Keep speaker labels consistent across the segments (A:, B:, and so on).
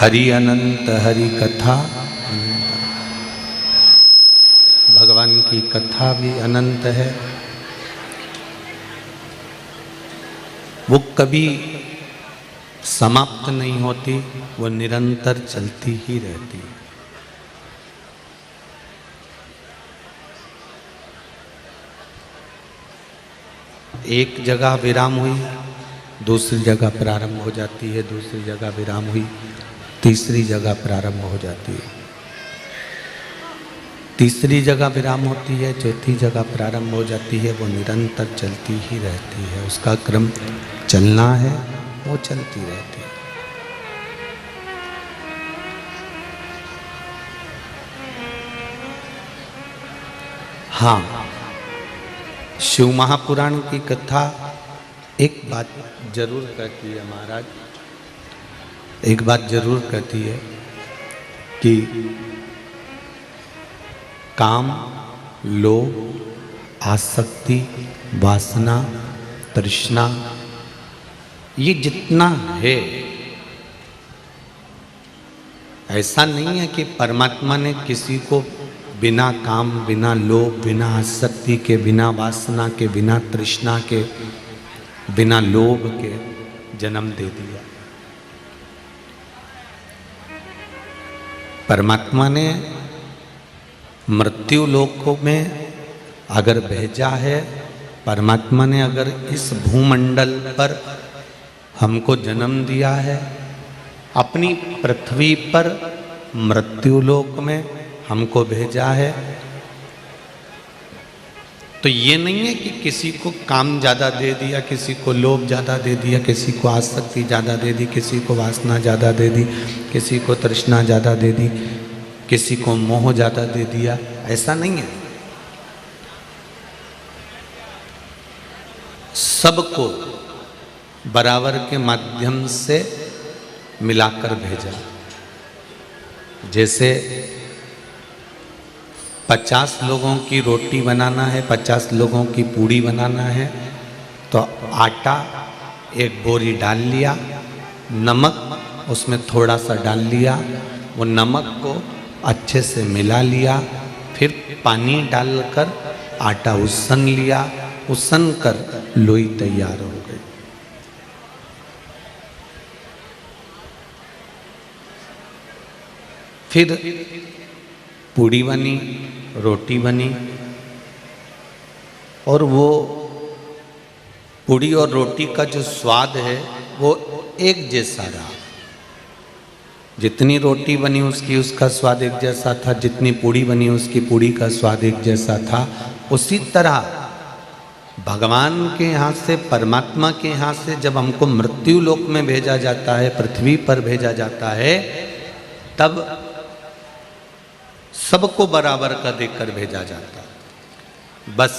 A: हरि अनंत हरि कथा, भगवान की कथा भी अनंत है। वो कभी समाप्त नहीं होती, वो निरंतर चलती ही रहती है। एक जगह विराम हुई, दूसरी जगह प्रारंभ हो जाती है, दूसरी जगह विराम हुई, तीसरी जगह प्रारंभ हो जाती है, तीसरी जगह विराम होती है, चौथी जगह प्रारंभ हो जाती है। वो निरंतर चलती ही रहती है। उसका क्रम चलना है, वो चलती रहती है। हाँ, शिव महापुराण की कथा एक बात जरूर कहती है महाराज, एक बात जरूर कहती है कि काम, लोभ, आसक्ति, वासना, तृष्णा, ये जितना है, ऐसा नहीं है कि परमात्मा ने किसी को बिना काम, बिना लोभ, बिना आसक्ति के, बिना वासना के, बिना तृष्णा के, बिना लोभ के जन्म दे दिया। परमात्मा ने मृत्यु लोकों में अगर भेजा है, परमात्मा ने अगर इस भूमंडल पर हमको जन्म दिया है, अपनी पृथ्वी पर मृत्यु लोक में हमको भेजा है, तो ये नहीं है कि किसी को काम ज़्यादा दे दिया, किसी को लोभ ज़्यादा दे दिया, किसी को आसक्ति ज़्यादा दे दी, किसी को वासना ज़्यादा दे दी, किसी को तृष्णा ज़्यादा दे दी, किसी को मोह ज़्यादा दे दिया, ऐसा नहीं है। सबको बराबर के माध्यम से मिलाकर भेजा। जैसे 50 लोगों की रोटी बनाना है, 50 लोगों की पूड़ी बनाना है, तो आटा एक बोरी डाल लिया, नमक उसमें थोड़ा सा डाल लिया, वो नमक को अच्छे से मिला लिया, फिर पानी डालकर आटा उसन लिया, उसन कर लोई तैयार हो गई। फिर पूड़ी बनी, रोटी बनी, और वो पूड़ी और रोटी का जो स्वाद है वो एक जैसा रहा। जितनी रोटी बनी उसका स्वाद एक जैसा था, जितनी पूड़ी बनी उसकी पूड़ी का स्वाद एक जैसा था। उसी तरह भगवान के यहाँ से, परमात्मा के यहाँ से जब हमको मृत्यु लोक में भेजा जाता है, पृथ्वी पर भेजा जाता है, तब सबको बराबर का देकर भेजा जाता है। बस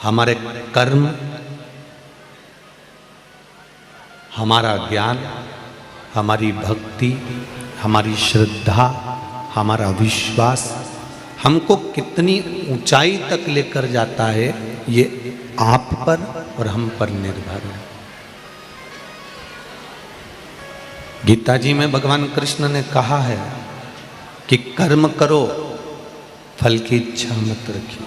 A: हमारे कर्म, हमारा ज्ञान, हमारी भक्ति, हमारी श्रद्धा, हमारा विश्वास हमको कितनी ऊंचाई तक लेकर जाता है, ये आप पर और हम पर निर्भर है। गीता जी में भगवान कृष्ण ने कहा है कि कर्म करो, फल की इच्छा मत रखिए।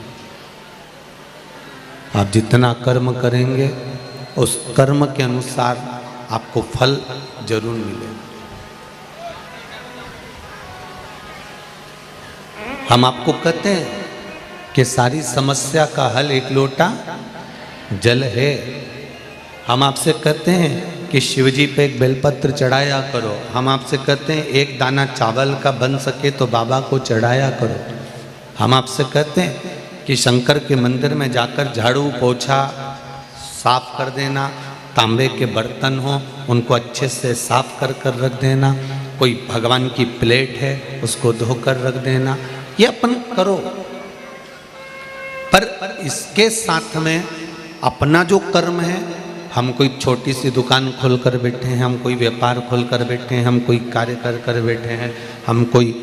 A: आप जितना कर्म करेंगे उस कर्म के अनुसार आपको फल जरूर मिलेगा। हम आपको कहते हैं कि सारी समस्या का हल एक लोटा जल है। हम आपसे कहते हैं कि शिवजी पे एक बेलपत्र चढ़ाया करो। हम आपसे कहते हैं एक दाना चावल का बन सके तो बाबा को चढ़ाया करो। हम आपसे कहते हैं कि शंकर के मंदिर में जाकर झाड़ू पोछा साफ कर देना, तांबे के बर्तन हो उनको अच्छे से साफ कर कर रख देना, कोई भगवान की प्लेट है उसको धोकर रख देना, ये अपन करो। पर इसके साथ में अपना जो कर्म है, हम कोई छोटी सी दुकान खोल कर बैठे हैं, हम कोई व्यापार खोल कर बैठे हैं, हम कोई कार्य कर कर बैठे हैं, हम कोई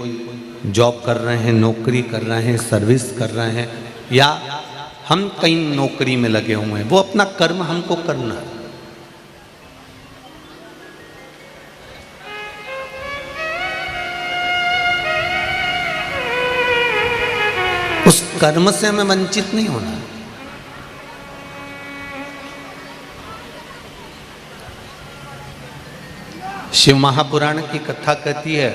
A: जॉब कर रहे हैं, नौकरी कर रहे हैं, सर्विस कर रहे हैं, या हम कहीं नौकरी में लगे हुए हैं, वो अपना कर्म हमको करना है। कर्म से हमें वंचित नहीं होना। शिव महापुराण की कथा कहती है,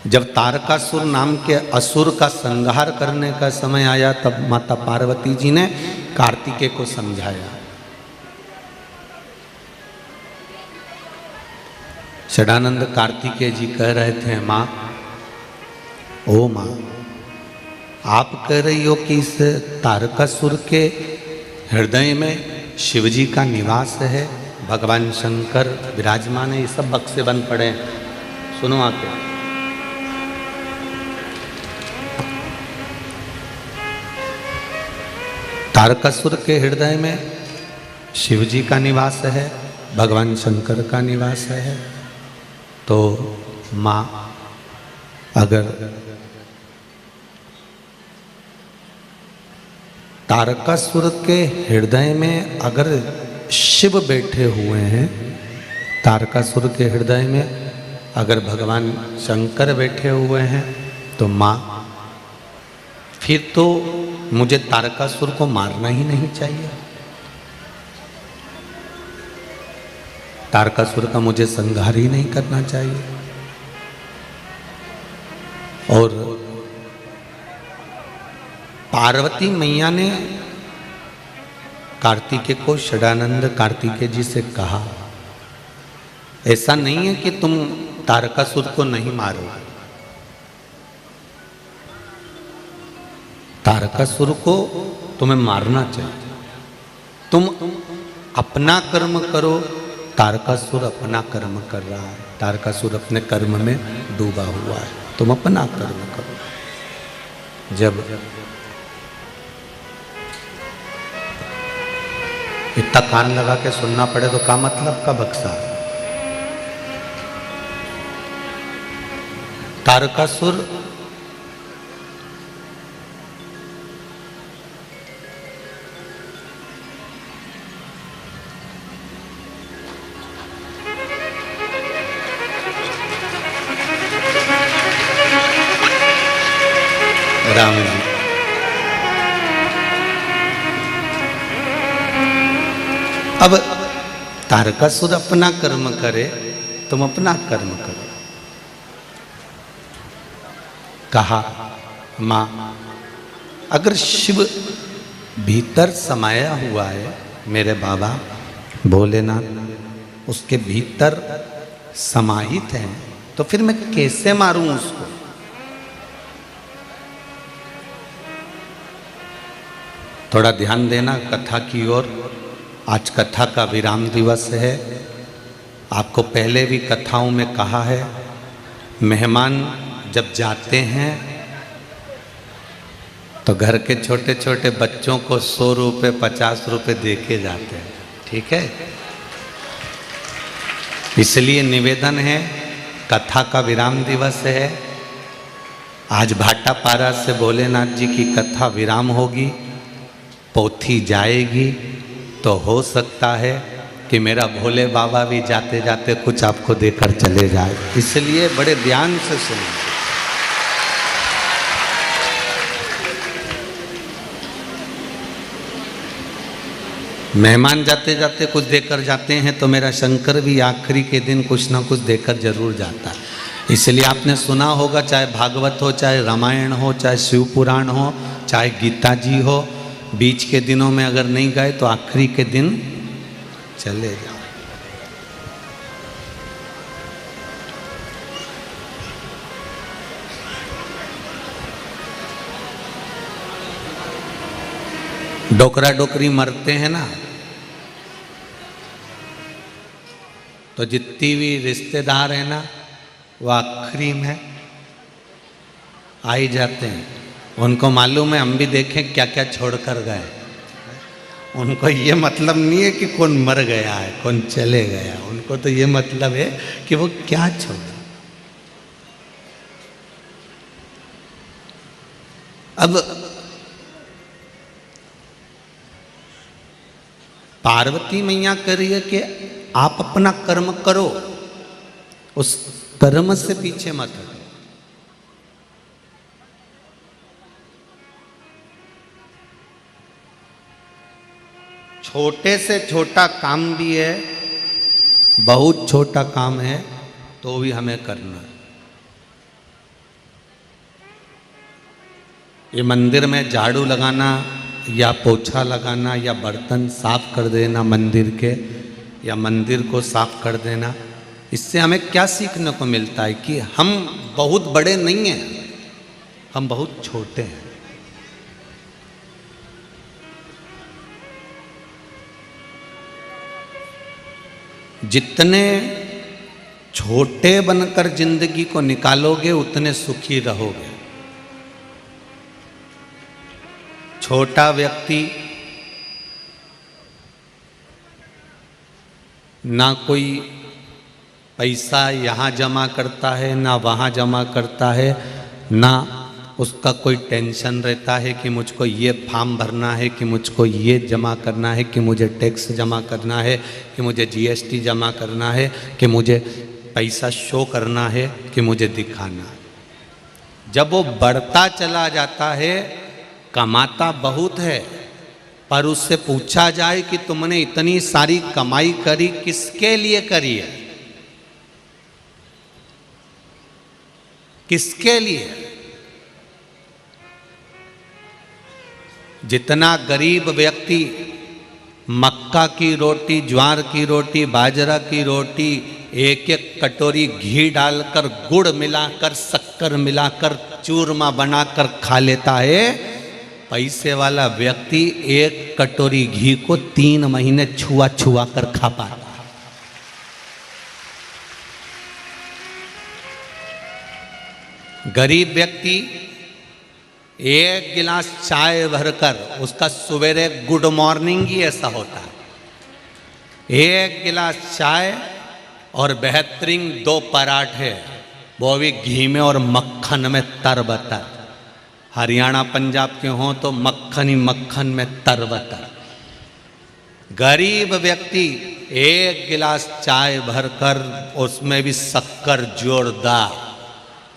A: जब तारकासुर नाम के असुर का संहार करने का समय आया तब माता पार्वती जी ने कार्तिकेय को समझाया। षडानंद कार्तिकेय जी कह रहे थे, माँ, ओ माँ, आप कह रही हो कि इस तारकासुर के हृदय में शिवजी का निवास है, भगवान शंकर विराजमान है, ये सब बक्से बंद पड़े हैं, सुनो आके। तारकासुर के हृदय में शिवजी का निवास है, भगवान शंकर का निवास है। तो माँ, अगर तारकासुर के हृदय में अगर शिव बैठे हुए हैं, तारकासुर के हृदय में अगर भगवान शंकर बैठे हुए हैं, तो माँ, फिर तो मुझे तारकासुर को मारना ही नहीं चाहिए। तारकासुर का मुझे संहार ही नहीं करना चाहिए। और पार्वती मैया ने कार्तिकेय को, षडानंद कार्तिकेय जी से कहा, ऐसा नहीं है कि तुम तारकासुर को नहीं मारो, तारकासुर को तुम्हें मारना चाहिए। तुम अपना कर्म करो, तारकासुर अपना कर्म कर रहा है, तारकासुर अपने कर्म में डूबा हुआ है, तुम अपना कर्म करो। जब इतना कान लगा के सुनना पड़े तो क्या मतलब का बक्सा। तारकासुर राम जी, अब तारकासुर अपना कर्म करे, तुम अपना कर्म करो। कहा, माँ, अगर शिव भीतर समाया हुआ है, मेरे बाबा भोलेनाथ उसके भीतर समाहित है, तो फिर मैं कैसे मारूं उसको। थोड़ा ध्यान देना कथा की ओर। आज कथा का विराम दिवस है। आपको पहले भी कथाओं में कहा है, मेहमान जब जाते हैं तो घर के छोटे छोटे बच्चों को 100 रुपये 50 रुपये दे के जाते हैं, ठीक है। इसलिए निवेदन है, कथा का विराम दिवस है। आज भाटापारा से भोलेनाथ जी की कथा विराम होगी, पोथी जाएगी, तो हो सकता है कि मेरा भोले बाबा भी जाते जाते कुछ आपको देकर चले जाए, इसलिए बड़े ध्यान से सुनिए। मेहमान जाते जाते कुछ देकर जाते हैं, तो मेरा शंकर भी आखिरी के दिन कुछ ना कुछ देकर जरूर जाता है। इसलिए आपने सुना होगा, चाहे भागवत हो, चाहे रामायण हो, चाहे शिव पुराण हो, चाहे गीता जी हो, बीच के दिनों में अगर नहीं गए तो आखिरी के दिन चले जाओ। डोकरा डोकरी मरते हैं ना, तो जितनी भी रिश्तेदार हैं ना, वो आखिरी में आ ही जाते हैं। उनको मालूम है, हम भी देखें क्या क्या छोड़कर गए। उनको ये मतलब नहीं है कि कौन मर गया है, कौन चले गया, उनको तो ये मतलब है कि वो क्या छोड़ा। अब पार्वती मैया कह रही है कि आप अपना कर्म करो, उस कर्म से पीछे मत हटो। छोटे से छोटा काम भी है, बहुत छोटा काम है तो भी हमें करना है। ये मंदिर में झाड़ू लगाना या पोछा लगाना या बर्तन साफ कर देना मंदिर के, या मंदिर को साफ कर देना, इससे हमें क्या सीखने को मिलता है कि हम बहुत बड़े नहीं हैं, हम बहुत छोटे हैं। जितने छोटे बनकर जिंदगी को निकालोगे उतने सुखी रहोगे। छोटा व्यक्ति ना कोई पैसा यहाँ जमा करता है ना वहाँ जमा करता है, ना उसका कोई टेंशन रहता है कि मुझको ये फॉर्म भरना है, कि मुझको ये जमा करना है, कि मुझे टैक्स जमा करना है, कि मुझे जीएसटी जमा करना है, कि मुझे पैसा शो करना है, कि मुझे दिखाना है। जब वो बढ़ता चला जाता है, कमाता बहुत है, पर उससे पूछा जाए कि तुमने इतनी सारी कमाई करी किसके लिए करी है, किसके लिए? जितना गरीब व्यक्ति मक्का की रोटी, ज्वार की रोटी, बाजरा की रोटी एक एक कटोरी घी डालकर, गुड़ मिलाकर, शक्कर मिलाकर, चूरमा बनाकर खा लेता है, पैसे वाला व्यक्ति एक कटोरी घी को 3 महीने छुआ छुआ कर खा पाता। गरीब व्यक्ति एक गिलास चाय भरकर, उसका सवेरे गुड मॉर्निंग ही ऐसा होता है, एक गिलास चाय और बेहतरीन 2 पराठे, वो भी घी में और मक्खन में तरबतर। हरियाणा पंजाब के हों तो मक्खन ही मक्खन में तरबतर। गरीब व्यक्ति एक गिलास चाय भरकर, उसमें भी शक्कर जोरदार,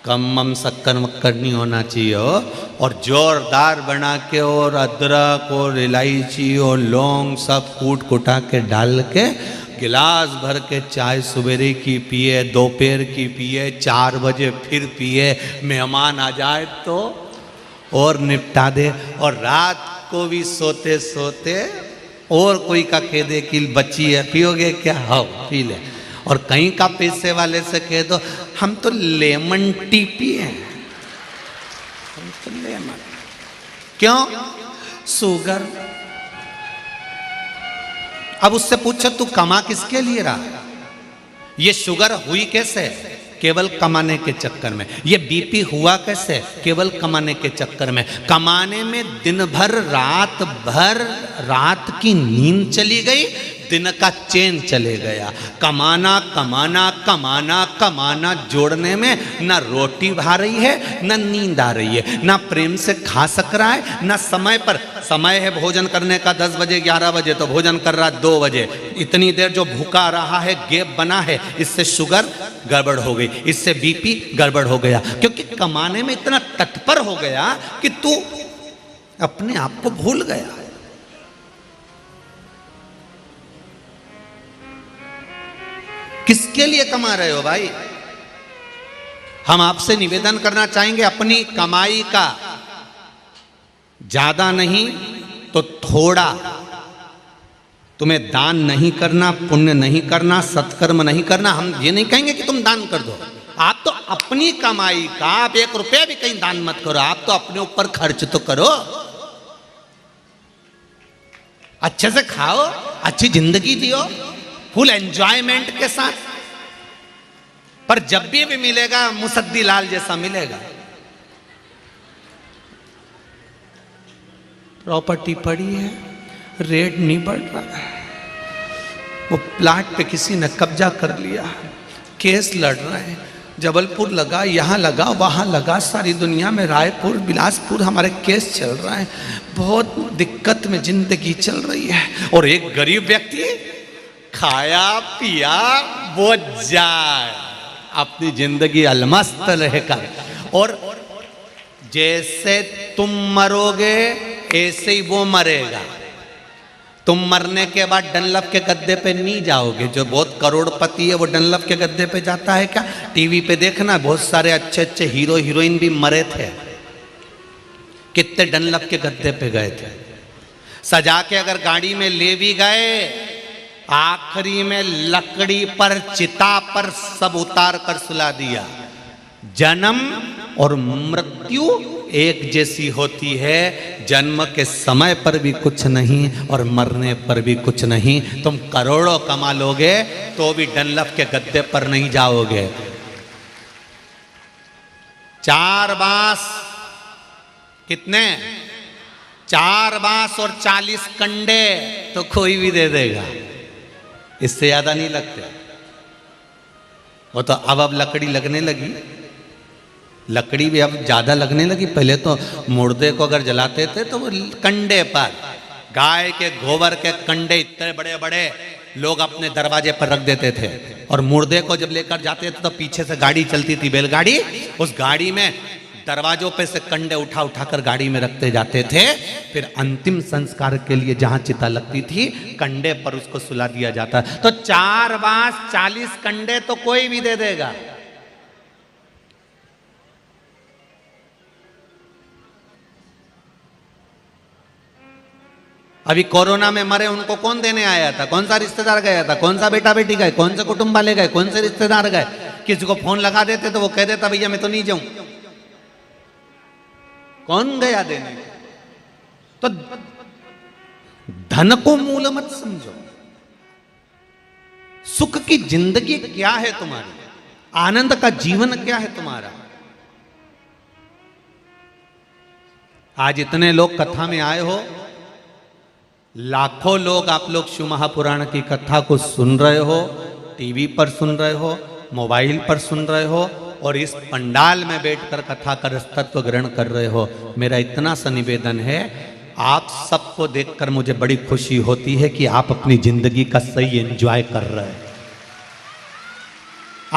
A: कम शक्कर मक्कर नहीं होना चाहिए हो, और जोरदार बना के, और अदरक और इलायची और लौंग सब कूट कुटा के डाल के गिलास भर के चाय सवेरे की पिए, दोपहर की पिए, 4 बजे फिर पिए, मेहमान आ जाए तो और निपटा दे, और रात को भी सोते सोते और कोई का कह दे कि बच्ची है पियोगे क्या, हाँ पी ले, और कहीं का पैसे वाले से कह दो हम तो लेमन टी पिए, हम तो लेमन, क्यों? शुगर। अब उससे पूछो तू कमा किसके लिए रहा? ये शुगर हुई कैसे? केवल कमाने के चक्कर में। ये बीपी हुआ कैसे? केवल कमाने के चक्कर में। कमाने में दिन भर रात भर रात की नींद चली गई, दिन का चैन चले गया। कमाना कमाना कमाना कमाना जोड़ने में ना रोटी भा रही है, ना नींद आ रही है, ना प्रेम से खा सक रहा है, ना समय पर। समय है भोजन करने का 10 बजे 11 बजे, तो भोजन कर रहा 2 बजे। इतनी देर जो भूखा रहा है, गैप बना है, इससे शुगर गड़बड़ हो गई, इससे बीपी गड़बड़ हो गया, क्योंकि कमाने में इतना तत्पर हो गया कि तू अपने आप को भूल गया। किसके लिए कमा रहे हो भाई? हम आपसे निवेदन करना चाहेंगे, अपनी कमाई का ज्यादा नहीं तो थोड़ा, तुम्हें दान नहीं करना, पुण्य नहीं करना, सत्कर्म नहीं करना। हम ये नहीं कहेंगे कि तुम दान कर दो, आप तो अपनी कमाई का आप 1 रुपया भी कहीं दान मत करो, आप तो अपने ऊपर खर्च तो करो, अच्छे से खाओ, अच्छी जिंदगी जियो, फुल एंजॉयमेंट के साथ। पर जब भी मिलेगा मुसद्दी लाल जैसा मिलेगा। प्रॉपर्टी पड़ी है, रेट नहीं बढ़ रहा, वो प्लाट पे किसी ने कब्जा कर लिया, केस लड़ रहे हैं, जबलपुर लगा, यहाँ लगा, वहाँ लगा, सारी दुनिया में रायपुर बिलासपुर हमारे केस चल रहा है, बहुत दिक्कत में जिंदगी चल रही है। और एक गरीब व्यक्ति खाया पिया बोझ जाए, अपनी जिंदगी अलमस्त रहकर, और जैसे तुम मरोगे ऐसे ही वो मरेगा। तुम मरने के बाद डनलप के गद्दे पे नहीं जाओगे। जो बहुत करोड़पति है वो डनलप के गद्दे पे जाता है क्या? टीवी पे देखना, बहुत सारे अच्छे अच्छे हीरो हीरोइन भी मरे थे, कितने डनलप के गद्दे पे गए थे। सजा के अगर गाड़ी में ले भी गए, आखिरी में लकड़ी पर, चिता पर सब उतार कर सुला दिया। जन्म और मृत्यु एक जैसी होती है। जन्म के समय पर भी कुछ नहीं और मरने पर भी कुछ नहीं। तुम करोड़ों कमा लोगे तो भी डनलप के गद्दे पर नहीं जाओगे। 4 बांस कितने? 4 बांस और 40 कंडे तो कोई भी दे देगा, इससे ज्यादा नहीं लगते। वो तो अब लकड़ी लगने लगी, लकड़ी भी अब ज्यादा लगने लगी। पहले तो मुर्दे को अगर जलाते थे तो वो कंडे पर, गाय के गोबर के कंडे इतने बड़े बड़े लोग अपने दरवाजे पर रख देते थे। और मुर्दे को जब लेकर जाते थे तो पीछे से गाड़ी चलती थी, बैलगाड़ी, उस गाड़ी में दरवाजों पे से कंडे उठा उठा कर गाड़ी में रखते जाते थे। फिर अंतिम संस्कार के लिए जहां चिता लगती थी, कंडे पर उसको सुला दिया जाता। तो 4 बांस 40 कंडे तो कोई भी दे देगा। अभी कोरोना में मरे उनको कौन देने आया था? कौन सा रिश्तेदार गया था? कौन सा बेटा बेटी गए? कौन से कुटुंब वाले गए? कौन से रिश्तेदार गए? किसी को फोन लगा देते तो वो कह देता भैया मैं तो नहीं जाऊं। कौन गया देने? तो धन को मूल मत समझो। सुख की जिंदगी क्या है तुम्हारी? आनंद का जीवन क्या है तुम्हारा? आज इतने लोग कथा में आए हो, लाखों लोग आप लोग शिव महापुराण की कथा को सुन रहे हो, टीवी पर सुन रहे हो, मोबाइल पर सुन रहे हो, और इस पंडाल में बैठकर कथा का तत्व ग्रहण कर रहे हो। मेरा इतना सा निवेदन है, आप सबको देखकर मुझे बड़ी खुशी होती है कि आप अपनी जिंदगी का सही एंजॉय कर रहे हो।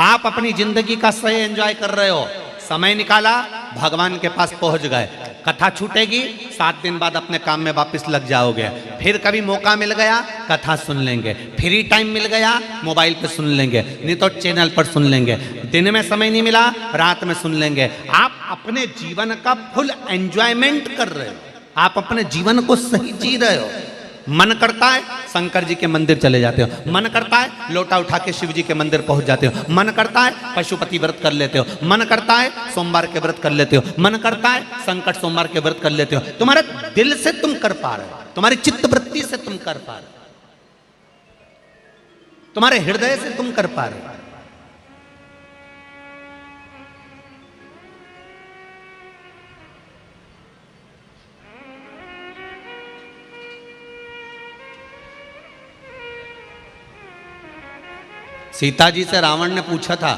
A: आप अपनी जिंदगी का सही एंजॉय कर रहे हो। समय निकाला, भगवान के पास पहुंच गए। कथा छूटेगी, 7 दिन बाद अपने काम में वापस लग जाओगे। फिर कभी मौका मिल गया कथा सुन लेंगे, फ्री टाइम मिल गया मोबाइल पे सुन लेंगे, नहीं तो चैनल पर सुन लेंगे। दिन में समय नहीं मिला रात में सुन लेंगे। आप अपने जीवन का फुल एंजॉयमेंट कर रहे हो, आप अपने जीवन को सही जी रहे हो। मन करता है शंकर जी के मंदिर चले जाते हो, मन करता है लोटा उठा के शिव जी के मंदिर पहुंच जाते हो, मन करता है पशुपति व्रत कर लेते हो, मन करता है सोमवार के व्रत कर लेते हो, मन करता है संकट सोमवार के व्रत कर लेते हो। तुम्हारे दिल से तुम कर पा रहे हो, तुम्हारी चित्त वृत्ति से तुम कर पा रहे हो, तुम्हारे हृदय से तुम कर पा रहे हो। सीता जी से रावण ने पूछा था,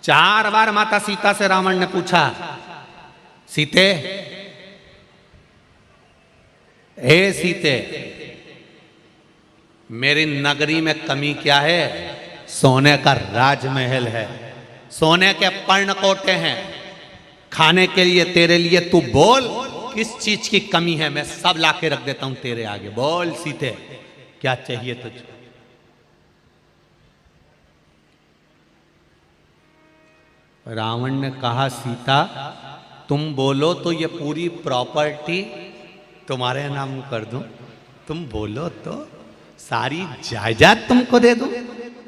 A: 4 बार माता सीता से रावण ने पूछा, सीते, हे सीते, मेरी नगरी में कमी क्या है? सोने का राजमहल है, सोने के पर्णकोटे हैं, खाने के लिए तेरे लिए तू बोल किस चीज की कमी है, मैं सब लाके रख देता हूं तेरे आगे। बोल सीते क्या चाहिए तुझको? रावण ने कहा, सीता तुम बोलो तो ये पूरी प्रॉपर्टी तुम्हारे नाम कर दूं, तुम बोलो तो सारी जायदाद तुमको दे दूं,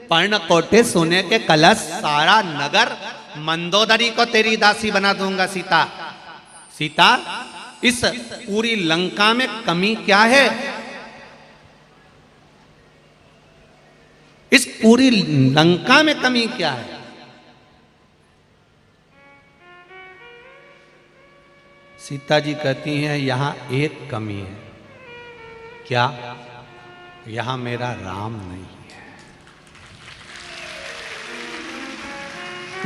A: पर्णकोटे सोने के कलश, सारा नगर, मंदोदरी को तेरी दासी बना दूंगा। सीता, सीता इस पूरी लंका में कमी क्या है? इस पूरी लंका में कमी क्या है? सीता जी कहती हैं, यहां एक कमी है। क्या? यहां मेरा राम नहीं है।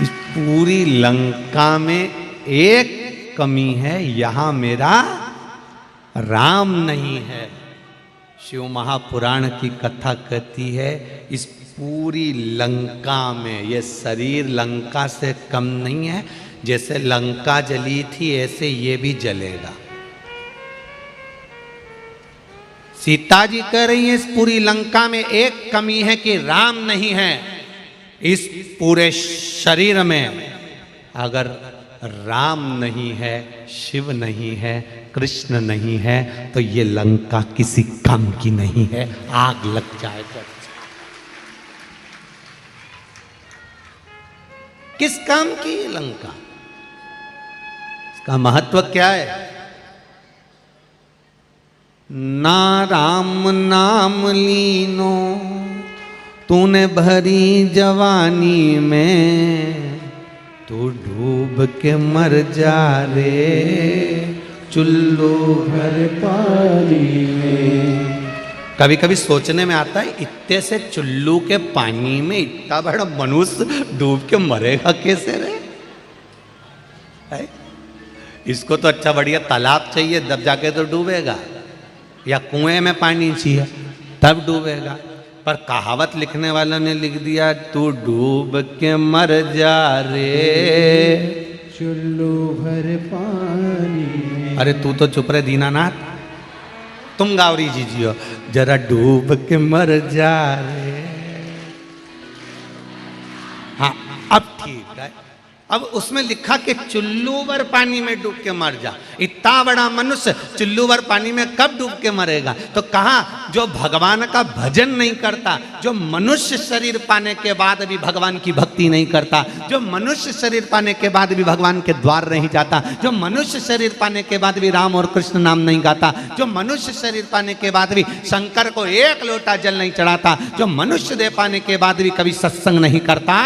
A: इस पूरी लंका में एक कमी है, यहां मेरा राम नहीं है। शिव महापुराण की कथा कहती है, इस पूरी लंका में ये शरीर लंका से कम नहीं है। जैसे लंका जली थी ऐसे ये भी जलेगा। सीता जी कह रही हैं इस पूरी लंका में एक कमी है कि राम नहीं है। इस पूरे शरीर में अगर राम नहीं है, शिव नहीं है, कृष्ण नहीं है, तो ये लंका किसी काम की नहीं है, आग लग जाएगा। किस काम की ये लंका? इसका महत्व क्या है? ना राम नाम लीनो तूने भरी जवानी में, तू डूब के मर जा रे चुल्लू भर पानी में। कभी कभी सोचने में आता है इतने से चुल्लू के पानी में इतना बड़ा मनुष्य डूब के मरेगा कैसे रे? है? इसको तो अच्छा बढ़िया तालाब चाहिए, तब जाके तो डूबेगा, या कुएं में पानी चाहिए तब डूबेगा। पर कहावत लिखने वालों ने लिख दिया तू डूब के मर जा रे चुल्लू भर पानी। अरे तू तो चुप रहे दीनानाथ, तुम गावरी जी जियो, जरा डूब के मर जा रे। हाँ अब ठीक है। अब उसमें लिखा कि चुल्लू भर पानी में डूब के मर जा। इतना बड़ा मनुष्य चुल्लू भर पानी में कब डूब के मरेगा? तो कहा जो भगवान का भजन नहीं करता, जो मनुष्य शरीर पाने के बाद भी भगवान की भक्ति नहीं करता, जो मनुष्य शरीर पाने के बाद भी भगवान के द्वार नहीं जाता, जो मनुष्य शरीर पाने के बाद भी राम और कृष्ण नाम नहीं गाता, जो मनुष्य शरीर पाने के बाद भी शंकर को एक लोटा जल नहीं चढ़ाता, जो मनुष्य दे पाने के बाद भी कभी सत्संग नहीं करता,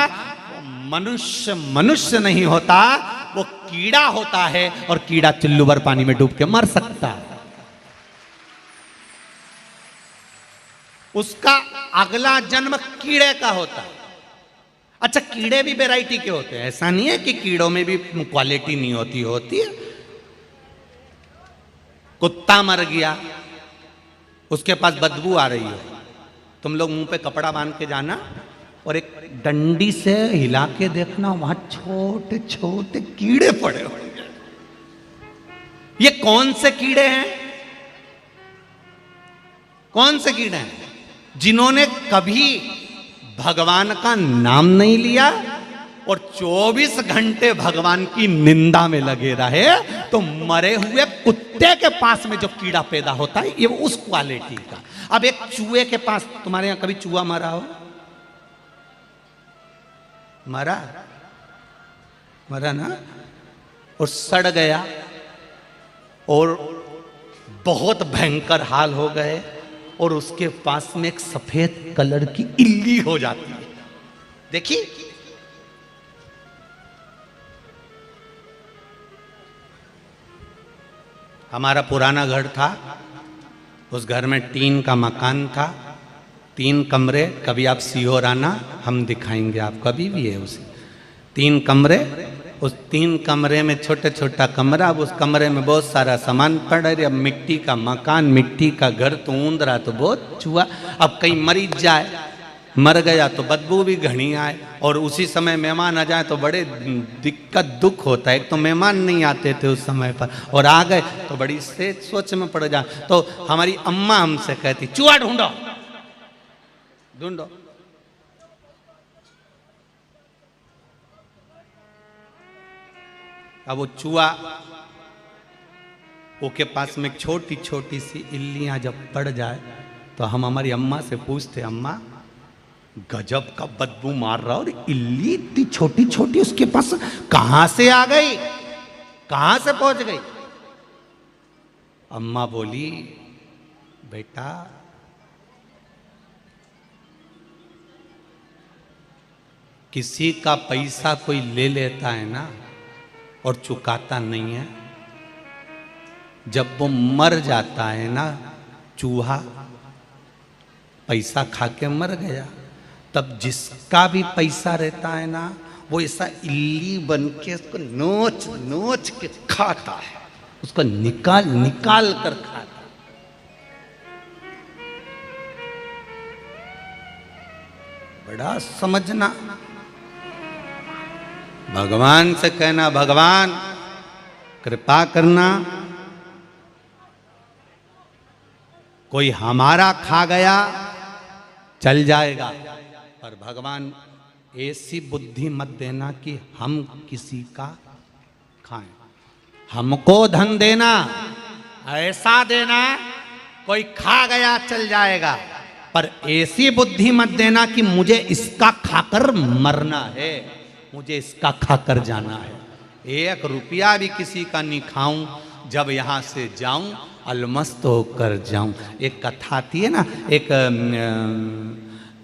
A: मनुष्य मनुष्य नहीं होता, वो कीड़ा होता है। और कीड़ा चुल्लू भर पानी में डूब के मर सकता है। उसका अगला जन्म कीड़े का होता है। अच्छा कीड़े भी वैरायटी के होते हैं, ऐसा नहीं है कि कीड़ों में भी क्वालिटी नहीं होती, होती है। कुत्ता मर गया, उसके पास बदबू आ रही है, तुम लोग मुंह पे कपड़ा बांध के जाना और एक डंडी से हिला के देखना, वहां छोटे छोटे कीड़े पड़े होंगे। ये कौन से कीड़े हैं? कौन से कीड़े हैं? जिन्होंने कभी भगवान का नाम नहीं लिया और 24 घंटे भगवान की निंदा में लगे रहे, तो मरे हुए कुत्ते के पास में जो कीड़ा पैदा होता है, ये उस क्वालिटी का। अब एक चूहे के पास, तुम्हारे यहां कभी चूहा मरा हो? मरा मरा ना, और सड़ गया और बहुत भयंकर हाल हो गए, और उसके पास में एक सफेद कलर की इल्ली हो जाती है। देखिए हमारा पुराना घर था, उस घर में टीन का मकान था, 3 कमरे। कभी आप सीहोर आना, हम दिखाएंगे आप, कभी भी है उसे। 3 कमरे, उस 3 कमरे में छोटा छोटा कमरा, अब उस कमरे में बहुत सारा सामान पड़ रहा है। अब मिट्टी का मकान, मिट्टी का घर, तो ऊंद रहा तो बहुत चूहा। अब कहीं मरीज जाए, मर गया तो बदबू भी घनी आए, और उसी समय मेहमान आ जाए तो बड़े दिक्कत दुख होता है। एक तो मेहमान नहीं आते थे उस समय पर, और आ गए तो बड़ी से सोच में पड़ जाए। तो हमारी अम्मा हमसे कहती चूहा ढूंढो ढूंढो। अब वो चूहा, वो के पास में छोटी छोटी सी इल्लियां जब पड़ जाए, तो हम हमारी अम्मा से पूछते, अम्मा गजब का बदबू मार रहा, और इल्ली इतनी छोटी छोटी उसके पास कहां से आ गई, कहां से पहुंच गई? अम्मा बोली, बेटा किसी का पैसा कोई ले लेता है ना और चुकाता नहीं है, जब वो मर जाता है ना, चूहा पैसा खा के मर गया, तब जिसका भी पैसा रहता है ना, वो ऐसा इल्ली बन के उसको नोच नोच के खाता है, उसको निकाल निकाल कर खाता। बड़ा समझना। भगवान से कहना, भगवान कृपा करना, कोई हमारा खा गया चल जाएगा, पर भगवान ऐसी बुद्धि मत देना कि हम किसी का खाएं। हमको धन देना ऐसा देना कोई खा गया चल जाएगा, पर ऐसी बुद्धि मत देना कि मुझे इसका खाकर मरना है, मुझे इसका खाकर जाना है। 1 रुपया भी किसी का नहीं खाऊं, जब यहां से जाऊं अलमस्त होकर जाऊं। एक कथा आती है ना, एक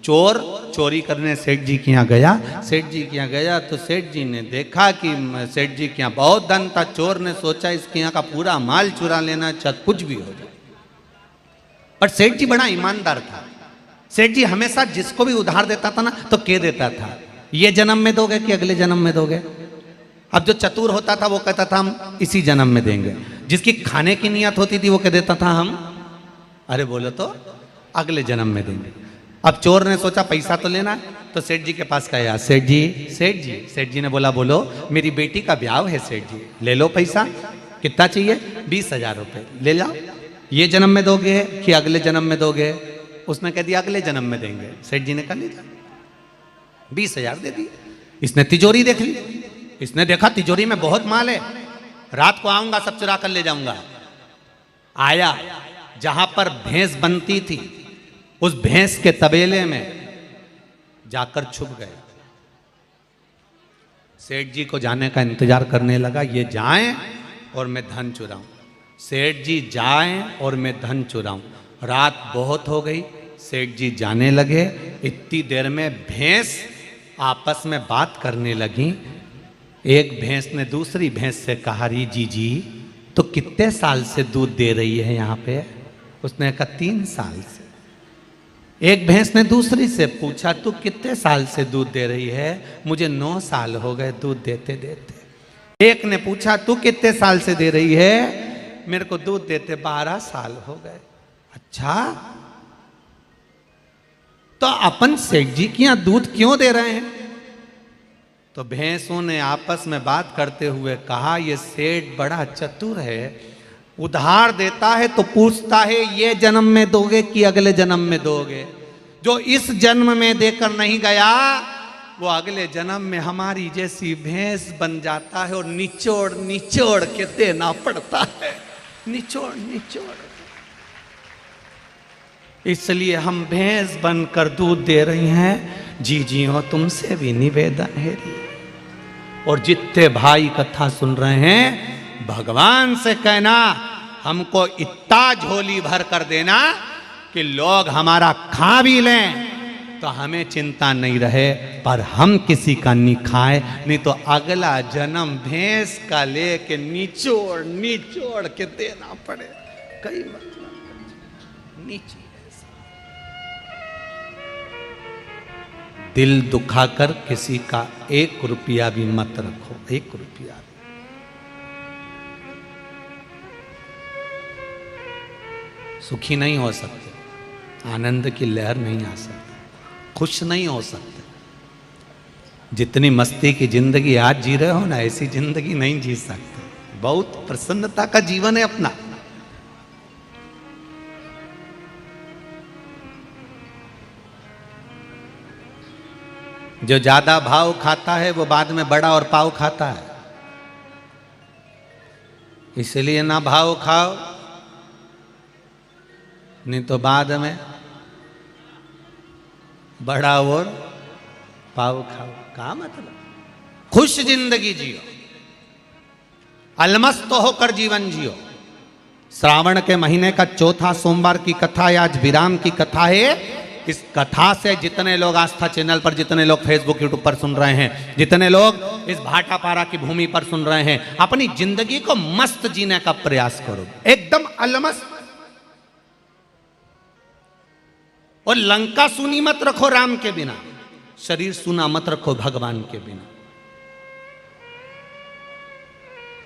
A: चोर चोरी करने सेठ जी के यहाँ गया। सेठ जी के यहाँ गया तो सेठ जी ने देखा कि सेठ जी के यहाँ बहुत धन था। चोर ने सोचा इसके यहाँ का पूरा माल चुरा लेना, चाहे कुछ भी हो जाए। पर सेठ जी बड़ा ईमानदार था। सेठ जी हमेशा जिसको भी उधार देता था ना तो कह देता था, ये जन्म में दोगे कि अगले जन्म में दोगे। अब जो चतुर होता था वो कहता था हम इसी जन्म में देंगे। जिसकी खाने की नियत होती थी वो कह देता था हम, अरे बोलो तो अगले जन्म में देंगे। अब चोर ने सोचा पैसा तो लेना है, तो सेठ जी के पास गया। सेठ जी सेठ जी सेठ जी ने बोला बोलो मेरी बेटी का ब्याह है सेठ जी, ले लो पैसा। कितना चाहिए? 20,000 रुपये। ले जाओ। ये जन्म में दोगे कि अगले जन्म में दोगे? उसने कह दिया अगले जन्म में देंगे। सेठ जी ने कहा ले जाओ। 20,000 दे दिए। इसने तिजोरी देख ली। इसने देखा तिजोरी में बहुत माल है, रात को आऊंगा सब चुरा कर ले जाऊंगा। आया जहां पर भैंस बनती थी, उस भैंस के तबेले में जाकर छुप गए। सेठ जी को जाने का इंतजार करने लगा, ये जाएं और मैं धन चुराऊं। सेठ जी जाएं और मैं धन चुराऊं। रात बहुत हो गई, सेठ जी जाने लगे। इतनी देर में भैंस आपस में बात करने लगी। एक भैंस ने दूसरी भैंस से कहा, री जी तो कितने साल से दूध दे रही है यहाँ पे? उसने कहा 3 साल से। एक भैंस ने दूसरी से पूछा, तू कितने साल से दूध दे रही है? मुझे 9 साल हो गए दूध देते देते। एक ने पूछा, तू कितने साल से दे रही है? मेरे को दूध देते 12 साल हो गए। अच्छा, तो अपन सेठ जी के यहाँ दूध क्यों दे रहे हैं? तो भैंसों ने आपस में बात करते हुए कहा, ये सेठ बड़ा चतुर है, उधार देता है तो पूछता है ये जन्म में दोगे कि अगले जन्म में दोगे। जो इस जन्म में देकर नहीं गया वो अगले जन्म में हमारी जैसी भैंस बन जाता है और निचोड़ निचोड़ के देना पड़ता है, निचोड़ निचोड़। इसलिए हम भैंस बनकर दूध दे रही हैं। जी हो तुमसे भी निवेदन है। और जितने भाई कथा सुन रहे हैं, भगवान से कहना हमको इतना झोली भर कर देना कि लोग हमारा खा भी लें तो हमें चिंता नहीं रहे, पर हम किसी का नहीं खाए, नहीं तो अगला जन्म भैंस का लेके निचोड़ निचोड़ के देना पड़े। कई मतलब नीचे दिल दुखाकर किसी का 1 रुपया भी मत रखो, 1 रुपया। सुखी नहीं हो सकते, आनंद की लहर नहीं आ सकती, खुश नहीं हो सकते। जितनी मस्ती की जिंदगी आज जी रहे हो ना, ऐसी जिंदगी नहीं जी सकते। बहुत प्रसन्नता का जीवन है अपना। जो ज्यादा भाव खाता है वो बाद में बड़ा और पाव खाता है। इसलिए ना भाव खाओ, नहीं तो बाद में बड़ा और पाव खाओ। क्या मतलब? खुश जिंदगी जियो, अलमस्त होकर जीवन जियो। श्रावण के महीने का चौथा सोमवार की कथा है, आज विराम की कथा है। इस कथा से जितने लोग आस्था चैनल पर, जितने लोग फेसबुक यूट्यूब पर सुन रहे हैं, जितने लोग इस भाटापारा की भूमि पर सुन रहे हैं, अपनी जिंदगी को मस्त जीने का प्रयास करो, एकदम अलमस्त। और लंका सुनी मत रखो राम के बिना, शरीर सुना मत रखो भगवान के बिना।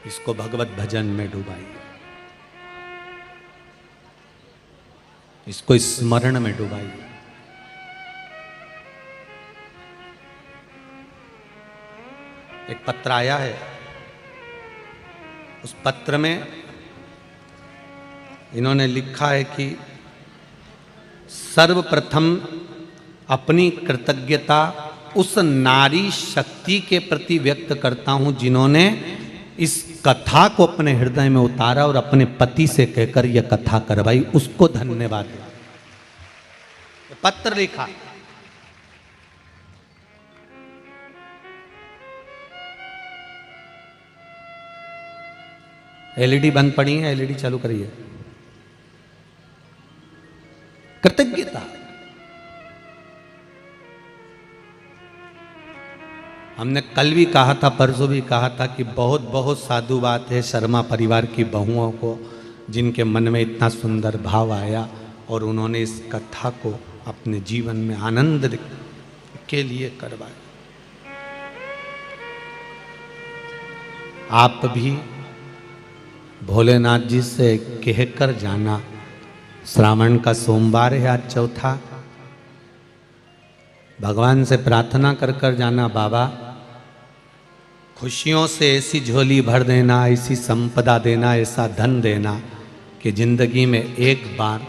A: इसको भगवत भजन में डुबाइए, इसको स्मरण में डुबाइए। एक पत्र आया है, उस पत्र में इन्होंने लिखा है कि सर्वप्रथम अपनी कृतज्ञता उस नारी शक्ति के प्रति व्यक्त करता हूं जिन्होंने इस कथा को अपने हृदय में उतारा और अपने पति से कहकर यह कथा करवाई, उसको धन्यवाद। पत्र लिखा, एलईडी बंद पड़ी है, एलईडी चालू करिए। कृतज्ञता, हमने कल भी कहा था, परसों भी कहा था कि बहुत बहुत साधु बात है शर्मा परिवार की बहुओं को, जिनके मन में इतना सुंदर भाव आया और उन्होंने इस कथा को अपने जीवन में आनंद के लिए करवाया। आप भी भोलेनाथ जी से कहकर जाना, श्रावण का सोमवार है आज चौथा, भगवान से प्रार्थना कर कर जाना, बाबा खुशियों से ऐसी झोली भर देना, ऐसी संपदा देना, ऐसा धन देना कि जिंदगी में एक बार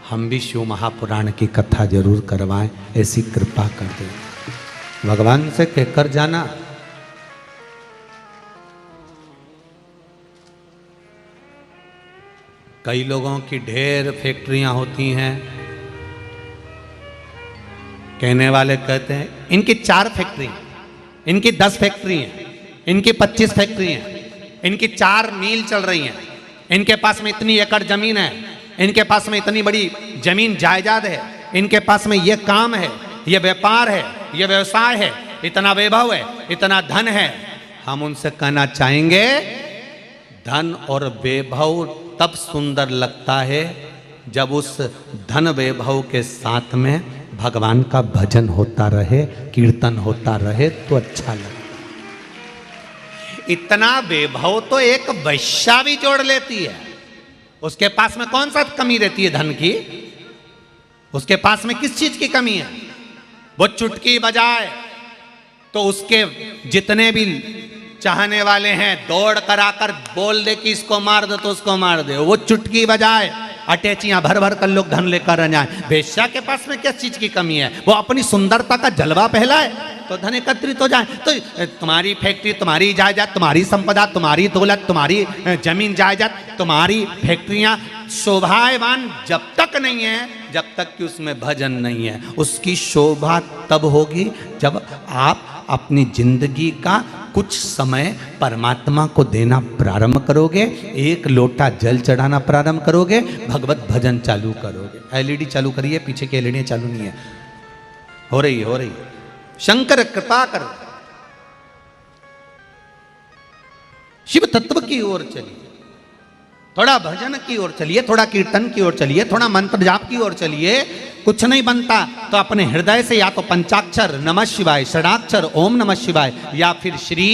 A: हम भी शिव महापुराण की कथा जरूर करवाएं, ऐसी कृपा कर दे। भगवान से कहकर जाना। कई लोगों की ढेर फैक्ट्रियां होती हैं, कहने वाले कहते हैं इनकी 4 फैक्ट्री, इनकी 10 फैक्ट्री हैं, इनकी 25 फैक्ट्री हैं, इनकी 4 मील चल रही हैं, इनके पास में इतनी एकड़ जमीन है, इनके पास में इतनी बड़ी जमीन जायदाद है, इनके पास में ये काम है, ये व्यापार है, ये व्यवसाय है, इतना वैभव है, इतना धन है। हम उनसे कहना चाहेंगे धन और वैभव तब सुंदर लगता है जब उस धन वैभव के साथ में भगवान का भजन होता रहे, कीर्तन होता रहे तो अच्छा लगता। इतना वैभव तो एक वैश्या भी जोड़ लेती है, उसके पास में कौन सा कमी रहती है धन की? उसके पास में किस चीज की कमी है? वो चुटकी बजाए तो उसके जितने भी चाहने वाले हैं दौड़ कर आकर बोल दे कि इसको मार दो तो उसको मार दे। वो चुटकी बजाए, अटैचियां भर भर कर लोग धन लेकर जाए। वेश्या के पास में किस चीज की कमी है? वो अपनी सुंदरता का जलवा फैलाए तो धन एकत्रित हो जाए। तो तुम्हारी फैक्ट्री, तुम्हारी जायदाद, तुम्हारी संपदा, तुम्हारी दौलत, तुम्हारी जमीन जायदाद, तुम्हारी फैक्ट्रियां शोभावान जब तक नहीं है, जब तक कि उसमें भजन नहीं है। उसकी शोभा तब होगी जब आप अपनी जिंदगी का कुछ समय परमात्मा को देना प्रारंभ करोगे, एक लोटा जल चढ़ाना प्रारंभ करोगे, भगवत भजन चालू करोगे। एलईडी चालू करिए, पीछे की एलईडी चालू नहीं है, हो रही है। शंकर कृपा कर, शिव तत्व की ओर चलिए, थोड़ा भजन की ओर चलिए, थोड़ा कीर्तन की ओर चलिए, थोड़ा मंत्र जाप की ओर चलिए। कुछ नहीं बनता तो अपने हृदय से या तो पंचाक्षर नमः शिवाय, षडाक्षर ओम नमः शिवाय, या फिर श्री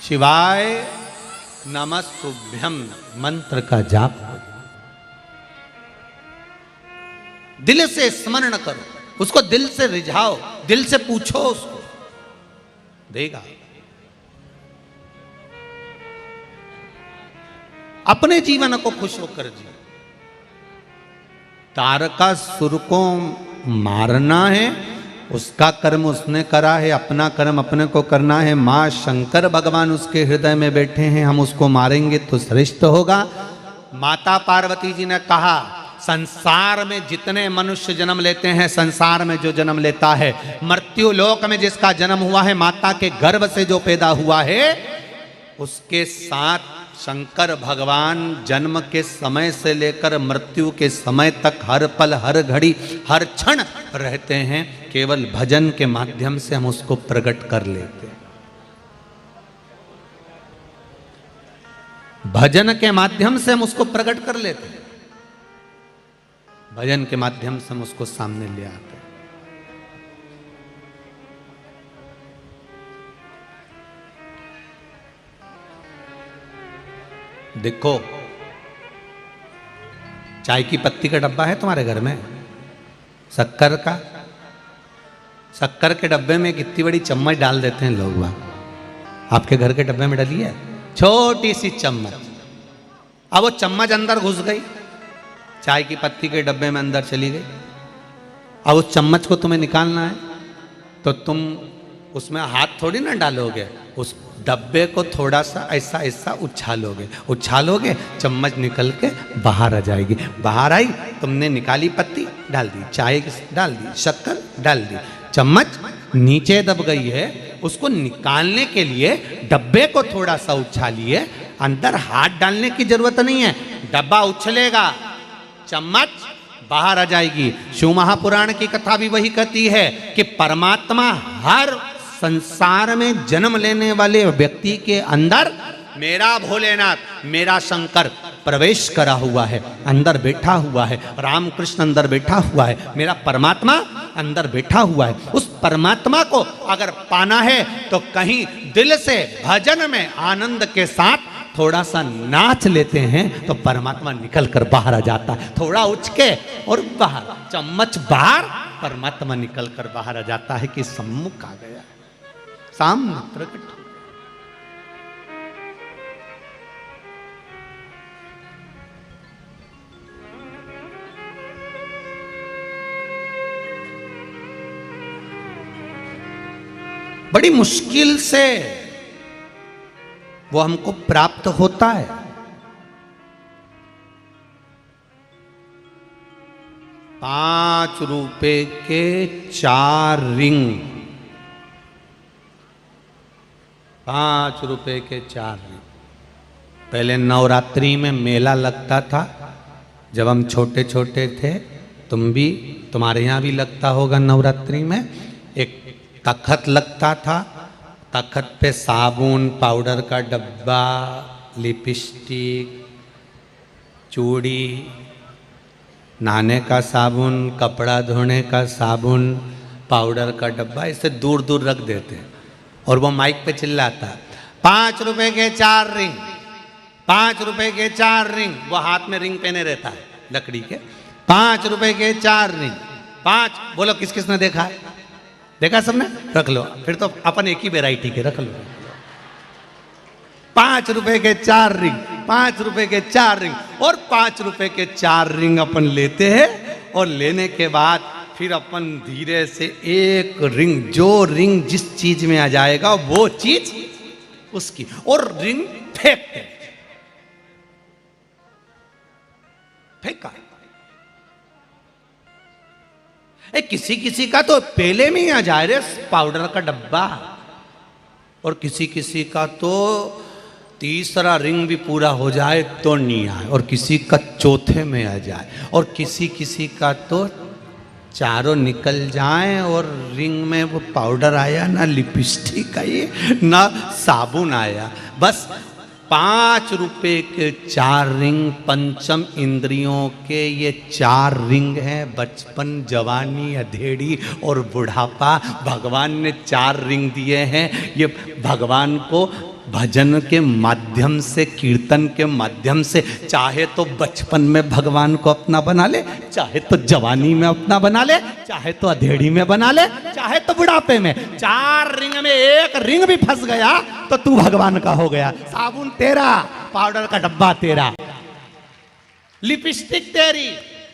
A: शिवाय नमस्तुभ्यम मंत्र का जाप करो। दिल से स्मरण करो, उसको दिल से रिझाओ, दिल से पूछो, उसको देगा। अपने जीवन को खुश होकर जियो। तारकासुर को मारना है, उसका कर्म उसने करा है, अपना कर्म अपने को करना है। मां शंकर भगवान उसके हृदय में बैठे हैं, हम उसको मारेंगे तो श्रेष्ठ होगा। माता पार्वती जी ने कहा संसार में जितने मनुष्य जन्म लेते हैं, संसार में जो जन्म लेता है, मृत्यु लोक में जिसका जन्म हुआ है, माता के गर्भ से जो पैदा हुआ है, उसके साथ शंकर भगवान जन्म के समय से लेकर मृत्यु के समय तक हर पल, हर घड़ी, हर क्षण रहते हैं। केवल भजन के माध्यम से हम उसको प्रकट कर लेते हैं। भजन के माध्यम से हम उसको प्रकट कर लेते हैं, भजन के माध्यम से हम उसको सामने ले आते हैं। देखो, चाय की पत्ती का डब्बा है तुम्हारे घर में, शक्कर का, शक्कर के डब्बे में कितनी बड़ी चम्मच डाल देते हैं लोग। आपके घर के डब्बे में डली है छोटी सी चम्मच। अब वो चम्मच अंदर घुस गई, चाय की पत्ती के डब्बे में अंदर चली गई। अब उस चम्मच को तुम्हें निकालना है तो तुम उसमें हाथ थोड़ी ना डालोगे, उस डब्बे को थोड़ा सा ऐसा ऐसा उछालोगे, चम्मच निकल के बाहर आ जाएगी। बाहर आई, तुमने निकाली पत्ती, डाल दी, चाय डाल दी, शक्कर डाल दी, चम्मच नीचे दब गई है। उसको निकालने के लिए डब्बे को थोड़ा सा उछालिए, अंदर हाथ डालने की जरूरत नहीं है, डब्बा उछलेगा, चम्मच बाहर आ जाएगी। शिव महापुराण की कथा भी वही कहती है कि परमात्मा हर संसार में जन्म लेने वाले व्यक्ति के अंदर मेरा भोलेनाथ, मेरा शंकर प्रवेश करा हुआ है, अंदर बैठा हुआ है, रामकृष्ण अंदर बैठा हुआ है, मेरा परमात्मा अंदर बैठा हुआ है। उस परमात्मा को अगर पाना है तो कहीं दिल से भजन में आनंद के साथ थोड़ा सा नाच लेते हैं तो परमात्मा निकल कर बाहर आ जाता है। थोड़ा उचके और बाहर, चम्मच बाहर, परमात्मा निकल कर बाहर आ जाता है कि सम्मुख आ गया, सामने प्रकट हो। बड़ी मुश्किल से वो हमको प्राप्त होता है। ₹5 के 4 रिंग, ₹5 के 4 रिंग। पहले नवरात्रि में मेला लगता था, जब हम छोटे छोटे थे, तुम्हारे यहाँ भी लगता होगा नवरात्रि में। एक तखत लगता था, तखत पे साबुन, पाउडर का डब्बा, लिपस्टिक, चूड़ी, नहाने का साबुन, कपड़ा धोने का साबुन, पाउडर का डब्बा, इसे दूर दूर रख देते और वो माइक पे चिल्लाता, ₹5 के 4 रिंग, ₹5 के 4 रिंग। वो हाथ में रिंग पहने रहता है लकड़ी के। ₹5 के 4 रिंग, 5। बोलो किस किस ने देखा है? देखा सबने? रख लो, फिर तो अपन एक ही वेराइटी के रख लो। ₹5 के 4 रिंग, ₹5 के 4 रिंग, और ₹5 के 4 रिंग अपन लेते हैं। और लेने के बाद फिर अपन धीरे से एक रिंग, जो रिंग जिस चीज में आ जाएगा वो चीज उसकी, और रिंग फेंकते, फेंका। किसी किसी का तो पहले में ही आ जाए रे पाउडर का डब्बा, और किसी किसी का तो तीसरा रिंग भी पूरा हो जाए तो नहीं आए, और किसी का चौथे में आ जाए, और किसी किसी का तो चारों निकल जाएं और रिंग में वो पाउडर आया ना, लिपस्टिक आई ना, साबुन आया। बस ₹5 के 4 रिंग, पंचम इंद्रियों के ये 4 रिंग हैं। बचपन, जवानी, अधेड़ी और बुढ़ापा, भगवान ने 4 रिंग दिए हैं। ये भगवान को भजन के माध्यम से, कीर्तन के माध्यम से, चाहे तो बचपन में भगवान को अपना बना ले, चाहे तो जवानी में अपना बना ले, चाहे तो अधेड़ी में बना ले, चाहे तो बुढ़ापे में। 4 रिंग में एक रिंग भी फंस गया तो तू भगवान का हो गया। साबुन तेरा, पाउडर का डब्बा तेरा, लिपस्टिक तेरी,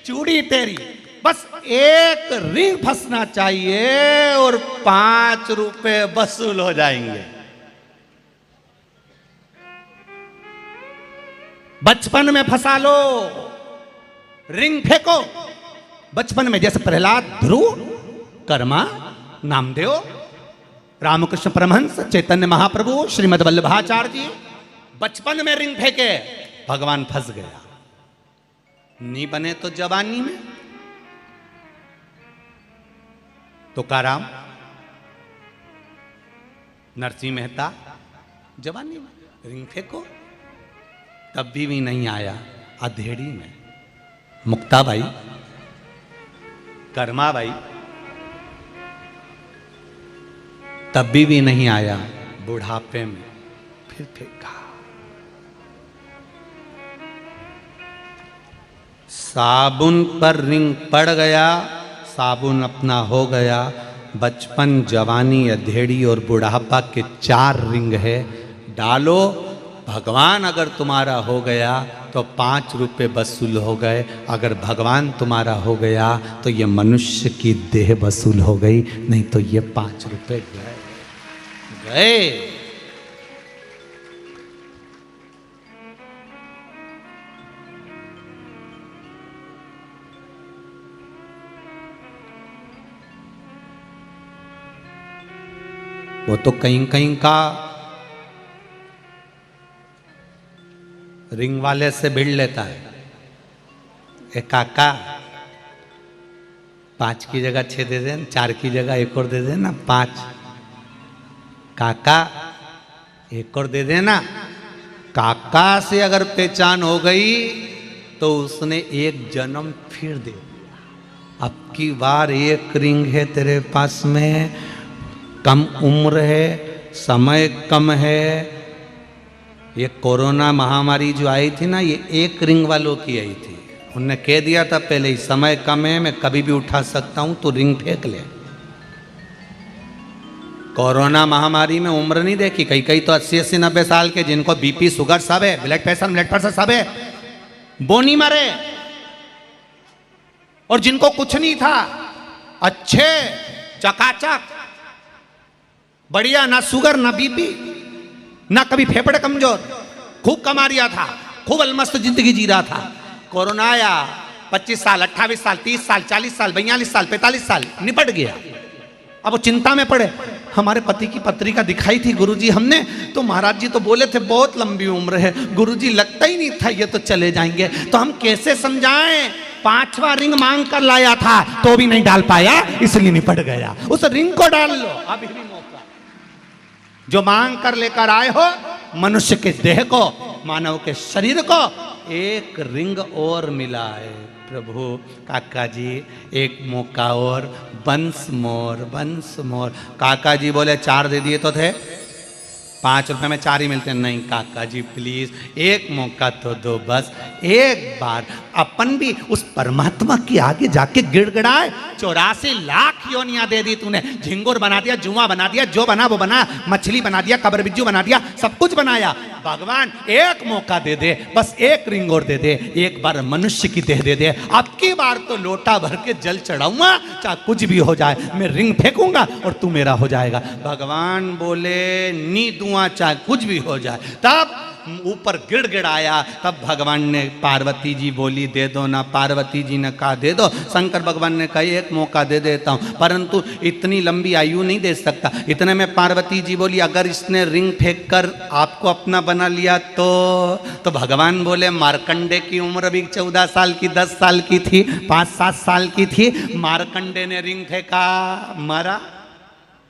A: चूड़ी तेरी, बस एक रिंग फंसना चाहिए और ₹5 वसूल हो जाएंगे। बचपन में फंसा लो, रिंग फेंको बचपन में, जैसे प्रहलाद, ध्रुव, कर्मा, नामदेव, रामकृष्ण परमहंस, चैतन्य महाप्रभु, श्रीमद् वल्लभाचार्य जी बचपन में रिंग फेंके, भगवान फंस गया। नहीं बने तो जवानी में। तुकाराम, नरसिंह मेहता जवानी में रिंग फेंको, तब भी नहीं आया। अधेड़ी में मुक्ताबाई, कर्माबाई, तब भी नहीं आया। बुढ़ापे में फिर फेंका। साबुन पर रिंग पड़ गया, साबुन अपना हो गया। बचपन, जवानी, अधेड़ी और बुढ़ापा के 4 रिंग है। डालो भगवान अगर तुम्हारा हो गया तो 5 रुपये वसूल हो गए, अगर भगवान तुम्हारा हो गया तो ये मनुष्य की देह वसूल हो गई, नहीं तो ये 5 रुपये गए। वो तो कहीं कहीं का रिंग वाले से भिड़ लेता है, ए काका 5 की जगह 6 दे देना, 4 की जगह 1 और दे देना, 5 काका 1 और दे देना। काका से अगर पहचान हो गई तो उसने एक जन्म फिर दे दिया। अब की बार 1 रिंग है तेरे पास में, कम उम्र है, समय कम है। ये कोरोना महामारी जो आई थी ना, ये 1 रिंग वालों की आई थी। उनने कह दिया था पहले ही, समय कम है, मैं कभी भी उठा सकता हूं, तो रिंग फेंक ले। कोरोना महामारी में उम्र नहीं देखी, कई कई तो 80-80, 90 साल के, जिनको बीपी शुगर सब है, ब्लड प्रेशर सब है, वो नहीं मरे। और जिनको कुछ नहीं था, अच्छे चकाचक बढ़िया, ना शुगर ना बीपी ना कभी फेफड़े कमजोर, खूब कमा रिया था, खूब अलमस्त जिंदगी जी रहा था। कोरोना आया, 25 साल 28 साल 30 साल 40 साल 42 साल 45 साल निपट गया। अब वो चिंता में पड़े। हमारे पति की पत्रिका दिखाई थी गुरुजी हमने, तो महाराज जी तो बोले थे बहुत लंबी उम्र है, गुरुजी लगता ही नहीं था ये तो चले जाएंगे, तो हम कैसे समझाएं। 5वां रिंग मांग कर लाया था तो भी नहीं डाल पाया, इसलिए निपट गया। उस रिंग को डाल लो, अभी भी मौका। जो मांग कर लेकर आए हो, मनुष्य के देह को, मानव के शरीर को 1 रिंग और मिला है। प्रभु काका जी 1 मौका और, वंस मोर। काका जी बोले 4 दे दिए तो थे, 5 रुपए में 4 ही मिलते हैं। नहीं काका जी प्लीज 1 मौका तो दो, बस एक बार। अपन भी उस परमात्मा के आगे जाके गिड़गिड़ाए। 84 लाख योनियां दे दी तूने, झिंगुर बना दिया, जुआ बना दिया, जो बना वो बना, मछली बना दिया, कबर बिज्जू बना दिया, सब कुछ बनाया। भगवान 1 मौका दे दे, बस 1 रिंग और दे दे, एक बार मनुष्य की देह दे दे। अब की बार तो लोटा भर के जल चढ़ाऊंगा, चाहे कुछ भी हो जाए, मैं रिंग फेंकूंगा और तू मेरा हो जाएगा। भगवान बोले नी दुआ, चाहे कुछ भी हो जाए। तब ऊपर गिड़गिड़ाया, तब भगवान ने, पार्वती जी बोली दे दो ना, पार्वती जी ने कहा दे दो। शंकर भगवान ने कहा 1 मौका दे देता हूं, परंतु इतनी लंबी आयु नहीं दे सकता। इतने में पार्वती जी बोली अगर इसने रिंग फेंक कर आपको अपना बना लिया तो भगवान बोले मार्कंडे की उम्र भी 14 साल की, 10 साल की थी, 5-7 साल की थी। मार्कंडे ने रिंग फेंका, मरा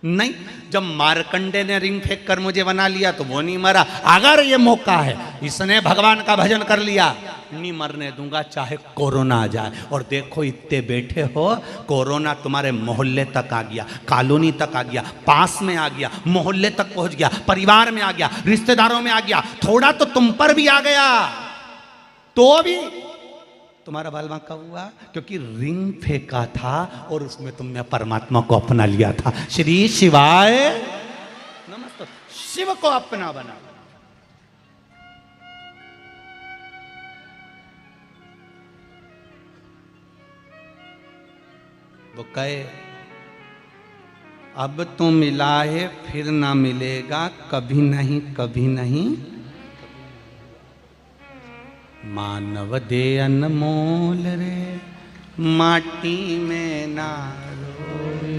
A: नहीं। जब मार्कंडे ने रिंग फेंक कर मुझे बना लिया तो वो नहीं मरा। अगर ये मौका है, इसने भगवान का भजन कर लिया, नहीं मरने दूंगा चाहे कोरोना आ जाए। और देखो इतने बैठे हो, कोरोना तुम्हारे मोहल्ले तक आ गया, कॉलोनी तक आ गया, पास में आ गया, मोहल्ले तक पहुंच गया, परिवार में आ गया, रिश्तेदारों में आ गया, थोड़ा तो तुम पर भी आ गया, तो भी तुम्हारा बाल बांका हुआ, क्योंकि रिंग फेंका था और उसमें तुमने परमात्मा को अपना लिया था। श्री शिवाय नमस्ते। शिव को अपना बना। वो कहे अब तो मिला है फिर ना मिलेगा, कभी नहीं कभी नहीं। मानव दे अनमोल रे, माटी में ना रोए।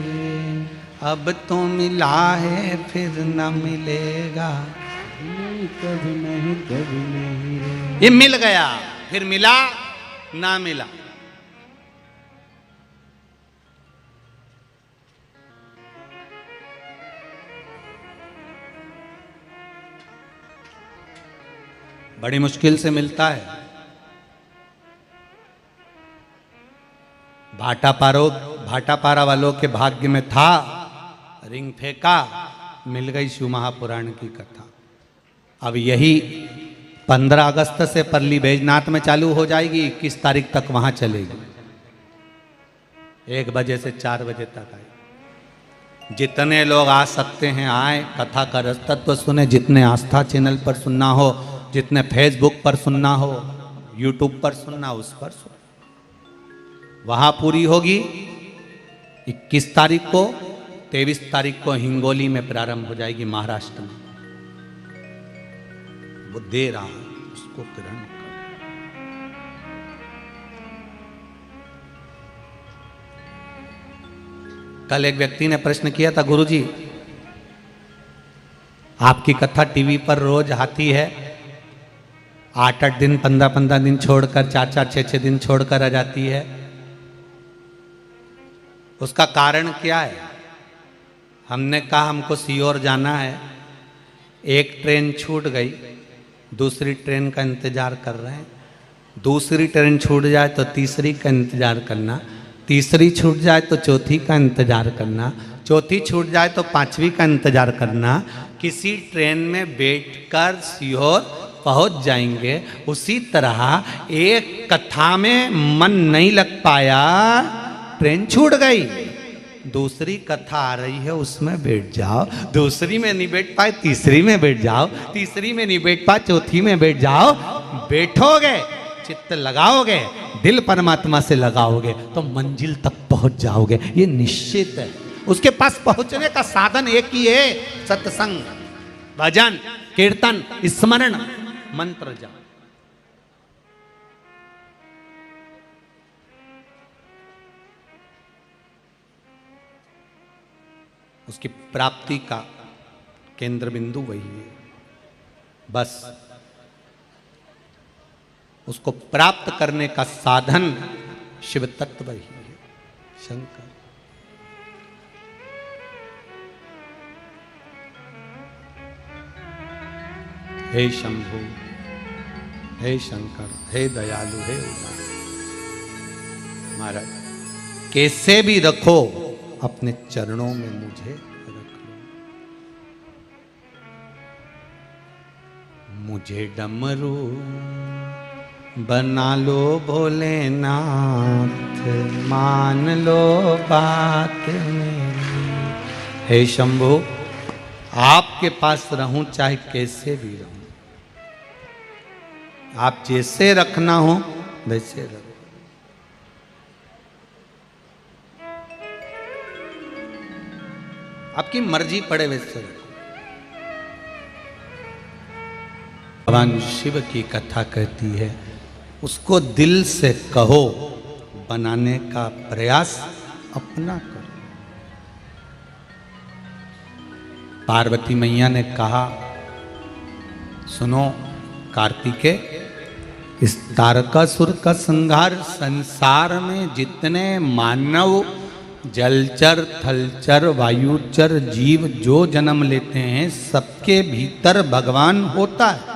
A: अब तो मिला है फिर न मिलेगा, कभी नहीं कभी नहीं। ये मिल गया, फिर मिला ना मिला। बड़ी मुश्किल से मिलता है। भाटापारा वालों के भाग्य में था, रिंग फेंका, मिल गई। शिव महापुराण की कथा। अब यही 15 अगस्त से परली बैजनाथ में चालू हो जाएगी, 21 तारीख तक वहां चलेगी, 1 बजे से 4 बजे तक आई। जितने लोग आ सकते हैं आए, कथा का रस तत्व सुने। जितने आस्था चैनल पर सुनना हो, जितने फेसबुक पर सुनना हो, यूट्यूब पर सुनना, उस पर सुनो। वहां पूरी होगी 21 तारीख को, 23 तारीख को हिंगोली में प्रारंभ हो जाएगी, महाराष्ट्र में। वो दे रहा है, उसको ग्रहण कर। कल एक व्यक्ति ने प्रश्न किया था, गुरुजी आपकी कथा टीवी पर रोज आती है, 8-8 दिन, 15-15 दिन छोड़कर, 4-4, 6-6 दिन छोड़कर आ जाती है, उसका कारण क्या है? हमने कहा हमको सीहोर जाना है, एक ट्रेन छूट गई, दूसरी ट्रेन का इंतजार कर रहे हैं। दूसरी ट्रेन छूट जाए तो तीसरी का इंतजार करना, तीसरी छूट जाए तो चौथी का इंतजार करना, चौथी छूट जाए तो पांचवी का इंतजार करना। किसी ट्रेन में बैठकर सीहोर पहुंच जाएंगे। उसी तरह एक कथा में मन नहीं लग पाया, ट्रेन छूट गई, दूसरी कथा आ रही है उसमें बैठ जाओ, दूसरी में नहीं बैठ पाए तीसरी में बैठ जाओ, तीसरी में नहीं बैठ पाए चौथी में बैठ जाओ। बैठोगे, चित्त लगाओगे, दिल परमात्मा से लगाओगे तो मंजिल तक पहुंच जाओगे, ये निश्चित है। उसके पास पहुंचने का साधन एक ही है, सत्संग, भजन, कीर्तन, स्मरण, मंत्र जाप। उसकी प्राप्ति का केंद्र बिंदु वही है। बस उसको प्राप्त करने का साधन शिव तत्व ही है, शंकर। हे शंभु, हे शंकर, हे दयालु, हे उदार। महाराज कैसे भी रखो, अपने चरणों में मुझे रख लो। मुझे डमरू बना लो भोलेनाथ, मान लो बात मेरी। हे शंभु, आपके पास रहूं चाहे कैसे भी रहूं, आप जैसे रखना हो वैसे रखो। आपकी मर्जी पड़े वैसे रखो। भगवान शिव की कथा कहती है, उसको दिल से कहो, बनाने का प्रयास अपना करो। पार्वती मैया ने कहा, सुनो कार्तिकेय, इस तारकासुर का संहार, संसार में जितने मानव, जलचर, थलचर, वायुचर जीव जो जन्म लेते हैं, सबके भीतर भगवान होता है।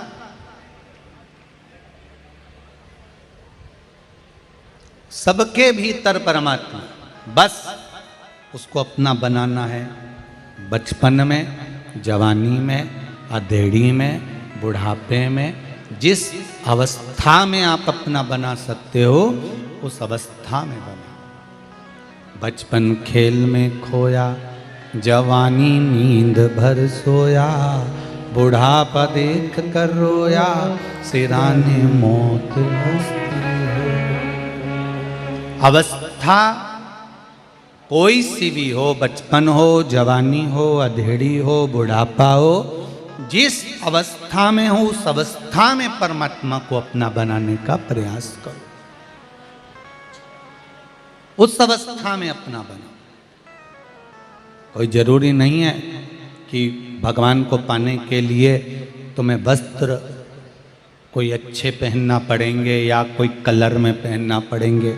A: सबके भीतर परमात्मा, बस उसको अपना बनाना है। बचपन में, जवानी में, अधेड़ी में, बुढ़ापे में, जिस अवस्था में आप अपना बना सकते हो उस अवस्था में बना। बचपन खेल में खोया, जवानी नींद भर सोया, बुढ़ापा देख कर रोया, सिराने मौत हंसती है। अवस्था कोई सी भी हो, बचपन हो, जवानी हो, अधेड़ी हो, बुढ़ापा हो, जिस अवस्था में हो उस अवस्था में परमात्मा को अपना बनाने का प्रयास करो। उस अवस्था में अपना बनो। कोई जरूरी नहीं है कि भगवान को पाने के लिए तुम्हें वस्त्र कोई अच्छे पहनना पड़ेंगे या कोई कलर में पहनना पड़ेंगे।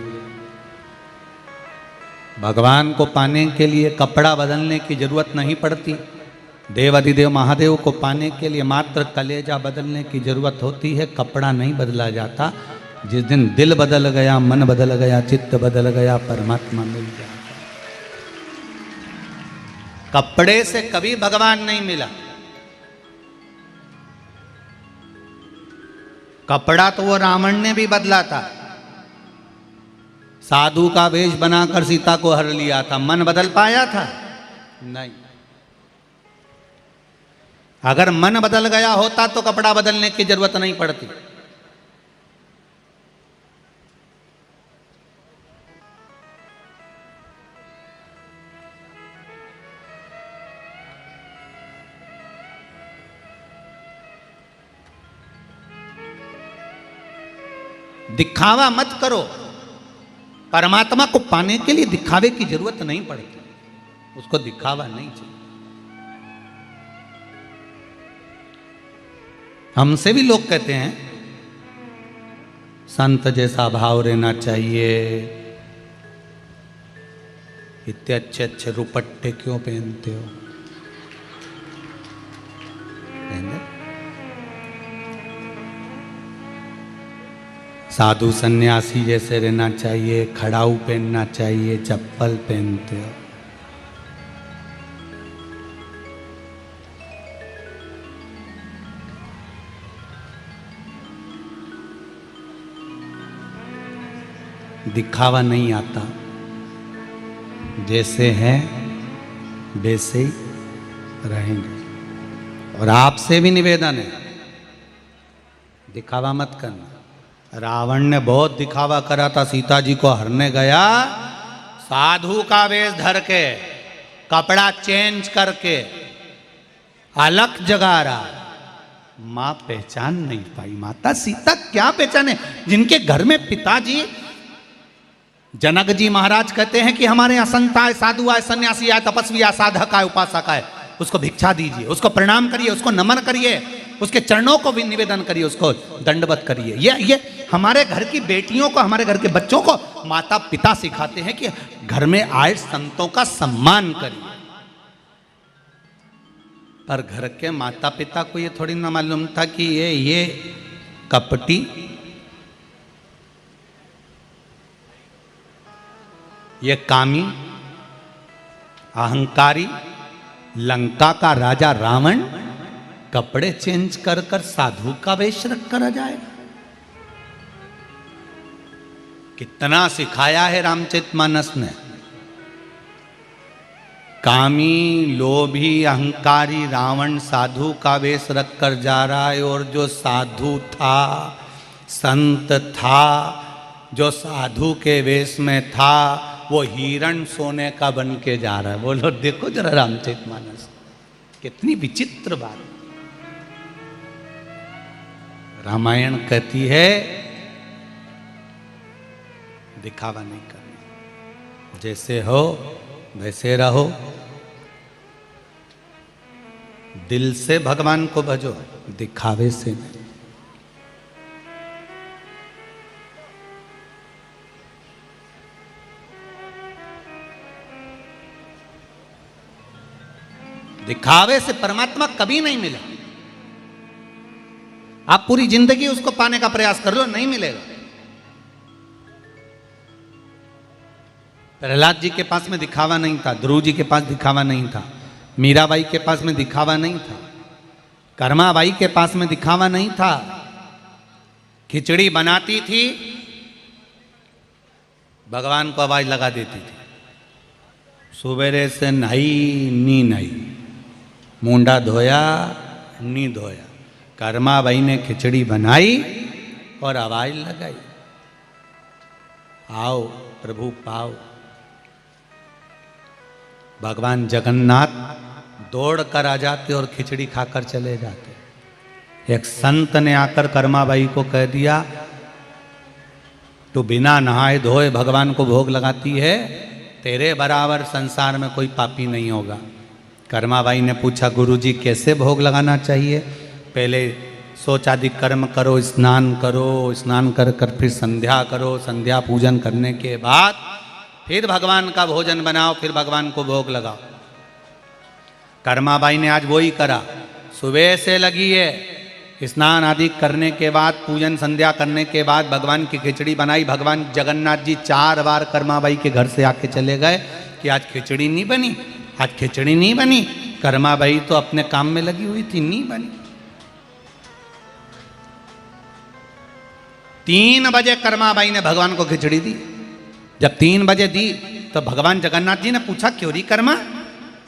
A: भगवान को पाने के लिए कपड़ा बदलने की जरूरत नहीं पड़ती। देव अधिदेव महादेव को पाने के लिए मात्र कलेजा बदलने की जरूरत होती है, कपड़ा नहीं बदला जाता। जिस दिन दिल बदल गया, मन बदल गया, चित्त बदल गया, परमात्मा मिल जाता। कपड़े से कभी भगवान नहीं मिला। कपड़ा तो वो रावण ने भी बदला था, साधु का वेश बनाकर सीता को हर लिया था, मन बदल पाया था? नहीं। अगर मन बदल गया होता तो कपड़ा बदलने की जरूरत नहीं पड़ती। दिखावा मत करो। परमात्मा को पाने के लिए दिखावे की जरूरत नहीं पड़ती, उसको दिखावा नहीं चाहिए। हमसे भी लोग कहते हैं संत जैसा भाव रहना चाहिए, इतने अच्छे अच्छे रुपट्टे क्यों पहनते हो? साधु सन्यासी जैसे रहना चाहिए, खड़ाऊ पहनना चाहिए, चप्पल पहनते हो। दिखावा नहीं आता, जैसे हैं वैसे ही रहेंगे। और आपसे भी निवेदन है, दिखावा मत करना। रावण ने बहुत दिखावा करा था, सीता जी को हरने गया, साधु का वेश धर के, कपड़ा चेंज करके, अलग जगा रहा। मां पहचान नहीं पाई। माता सीता क्या पहचाने? जिनके घर में पिताजी जनक जी महाराज कहते हैं कि हमारे यहाँ संत आए, साधु आए, सन्यासी आए, तपस्वी आए, साधक आए, उपासक आए, उसको भिक्षा दीजिए, उसको प्रणाम करिए, उसको नमन करिए, उसके चरणों को भी निवेदन करिए, उसको दंडवत करिए। ये हमारे घर की बेटियों को, हमारे घर के बच्चों को माता पिता सिखाते हैं कि घर में आए संतों का सम्मान करिए। पर घर के माता पिता को ये थोड़ी ना मालूम था कि ये कपटी, ये कामी, अहंकारी, लंका का राजा रावण कपड़े चेंज कर कर साधु का वेश रख कर आ जाएगा। कितना सिखाया है रामचरितमानस ने। कामी, लोभी, अहंकारी रावण साधु का वेश रख कर जा रहा है, और जो साधु था, संत था, जो साधु के वेश में था, वो हिरण सोने का बन के जा रहा है। बोलो देखो जरा रामचरितमानस, कितनी विचित्र बात। रामायण कहती है दिखावा नहीं करना, जैसे हो वैसे रहो, दिल से भगवान को भजो, दिखावे से नहीं। दिखावे से परमात्मा कभी नहीं मिला। आप पूरी जिंदगी उसको पाने का प्रयास कर लो, नहीं मिलेगा। प्रहलाद जी के पास में दिखावा नहीं था, ध्रुव जी के पास दिखावा नहीं था, मीराबाई के पास में दिखावा नहीं था, कर्माबाई के पास में दिखावा नहीं था। खिचड़ी बनाती थी, भगवान को आवाज लगा देती थी, सुबेरे से नहाई नी नहाई, मुंडा धोया नी धोया। कर्माबाई ने खिचड़ी बनाई और आवाज लगाई, आओ प्रभु पाओ। भगवान जगन्नाथ दौड़ कर आ जाते और खिचड़ी खाकर चले जाते। एक संत ने आकर कर्माबाई को कह दिया, तू बिना नहाए धोए भगवान को भोग लगाती है, तेरे बराबर संसार में कोई पापी नहीं होगा। कर्माबाई ने पूछा, गुरुजी कैसे भोग लगाना चाहिए? पहले शौचादि कर्म करो, स्नान करो, स्नान कर कर फिर संध्या करो, संध्या पूजन करने के बाद फिर भगवान का भोजन बनाओ, फिर भगवान को भोग लगाओ। कर्माबाई ने आज वही करा, सुबह से लगी है, स्नान आदि करने के बाद, पूजन संध्या करने के बाद भगवान की खिचड़ी बनाई। भगवान जगन्नाथ जी 4 बार कर्माबाई के घर से आके चले गए कि आज खिचड़ी नहीं बनी, आज खिचड़ी नहीं बनी। कर्माबाई तो अपने काम में लगी हुई थी, नहीं बनी। 3 बजे कर्माबाई ने भगवान को खिचड़ी दी। जब 3 बजे दी तो भगवान जगन्नाथ जी ने पूछा, क्यों री कर्मा,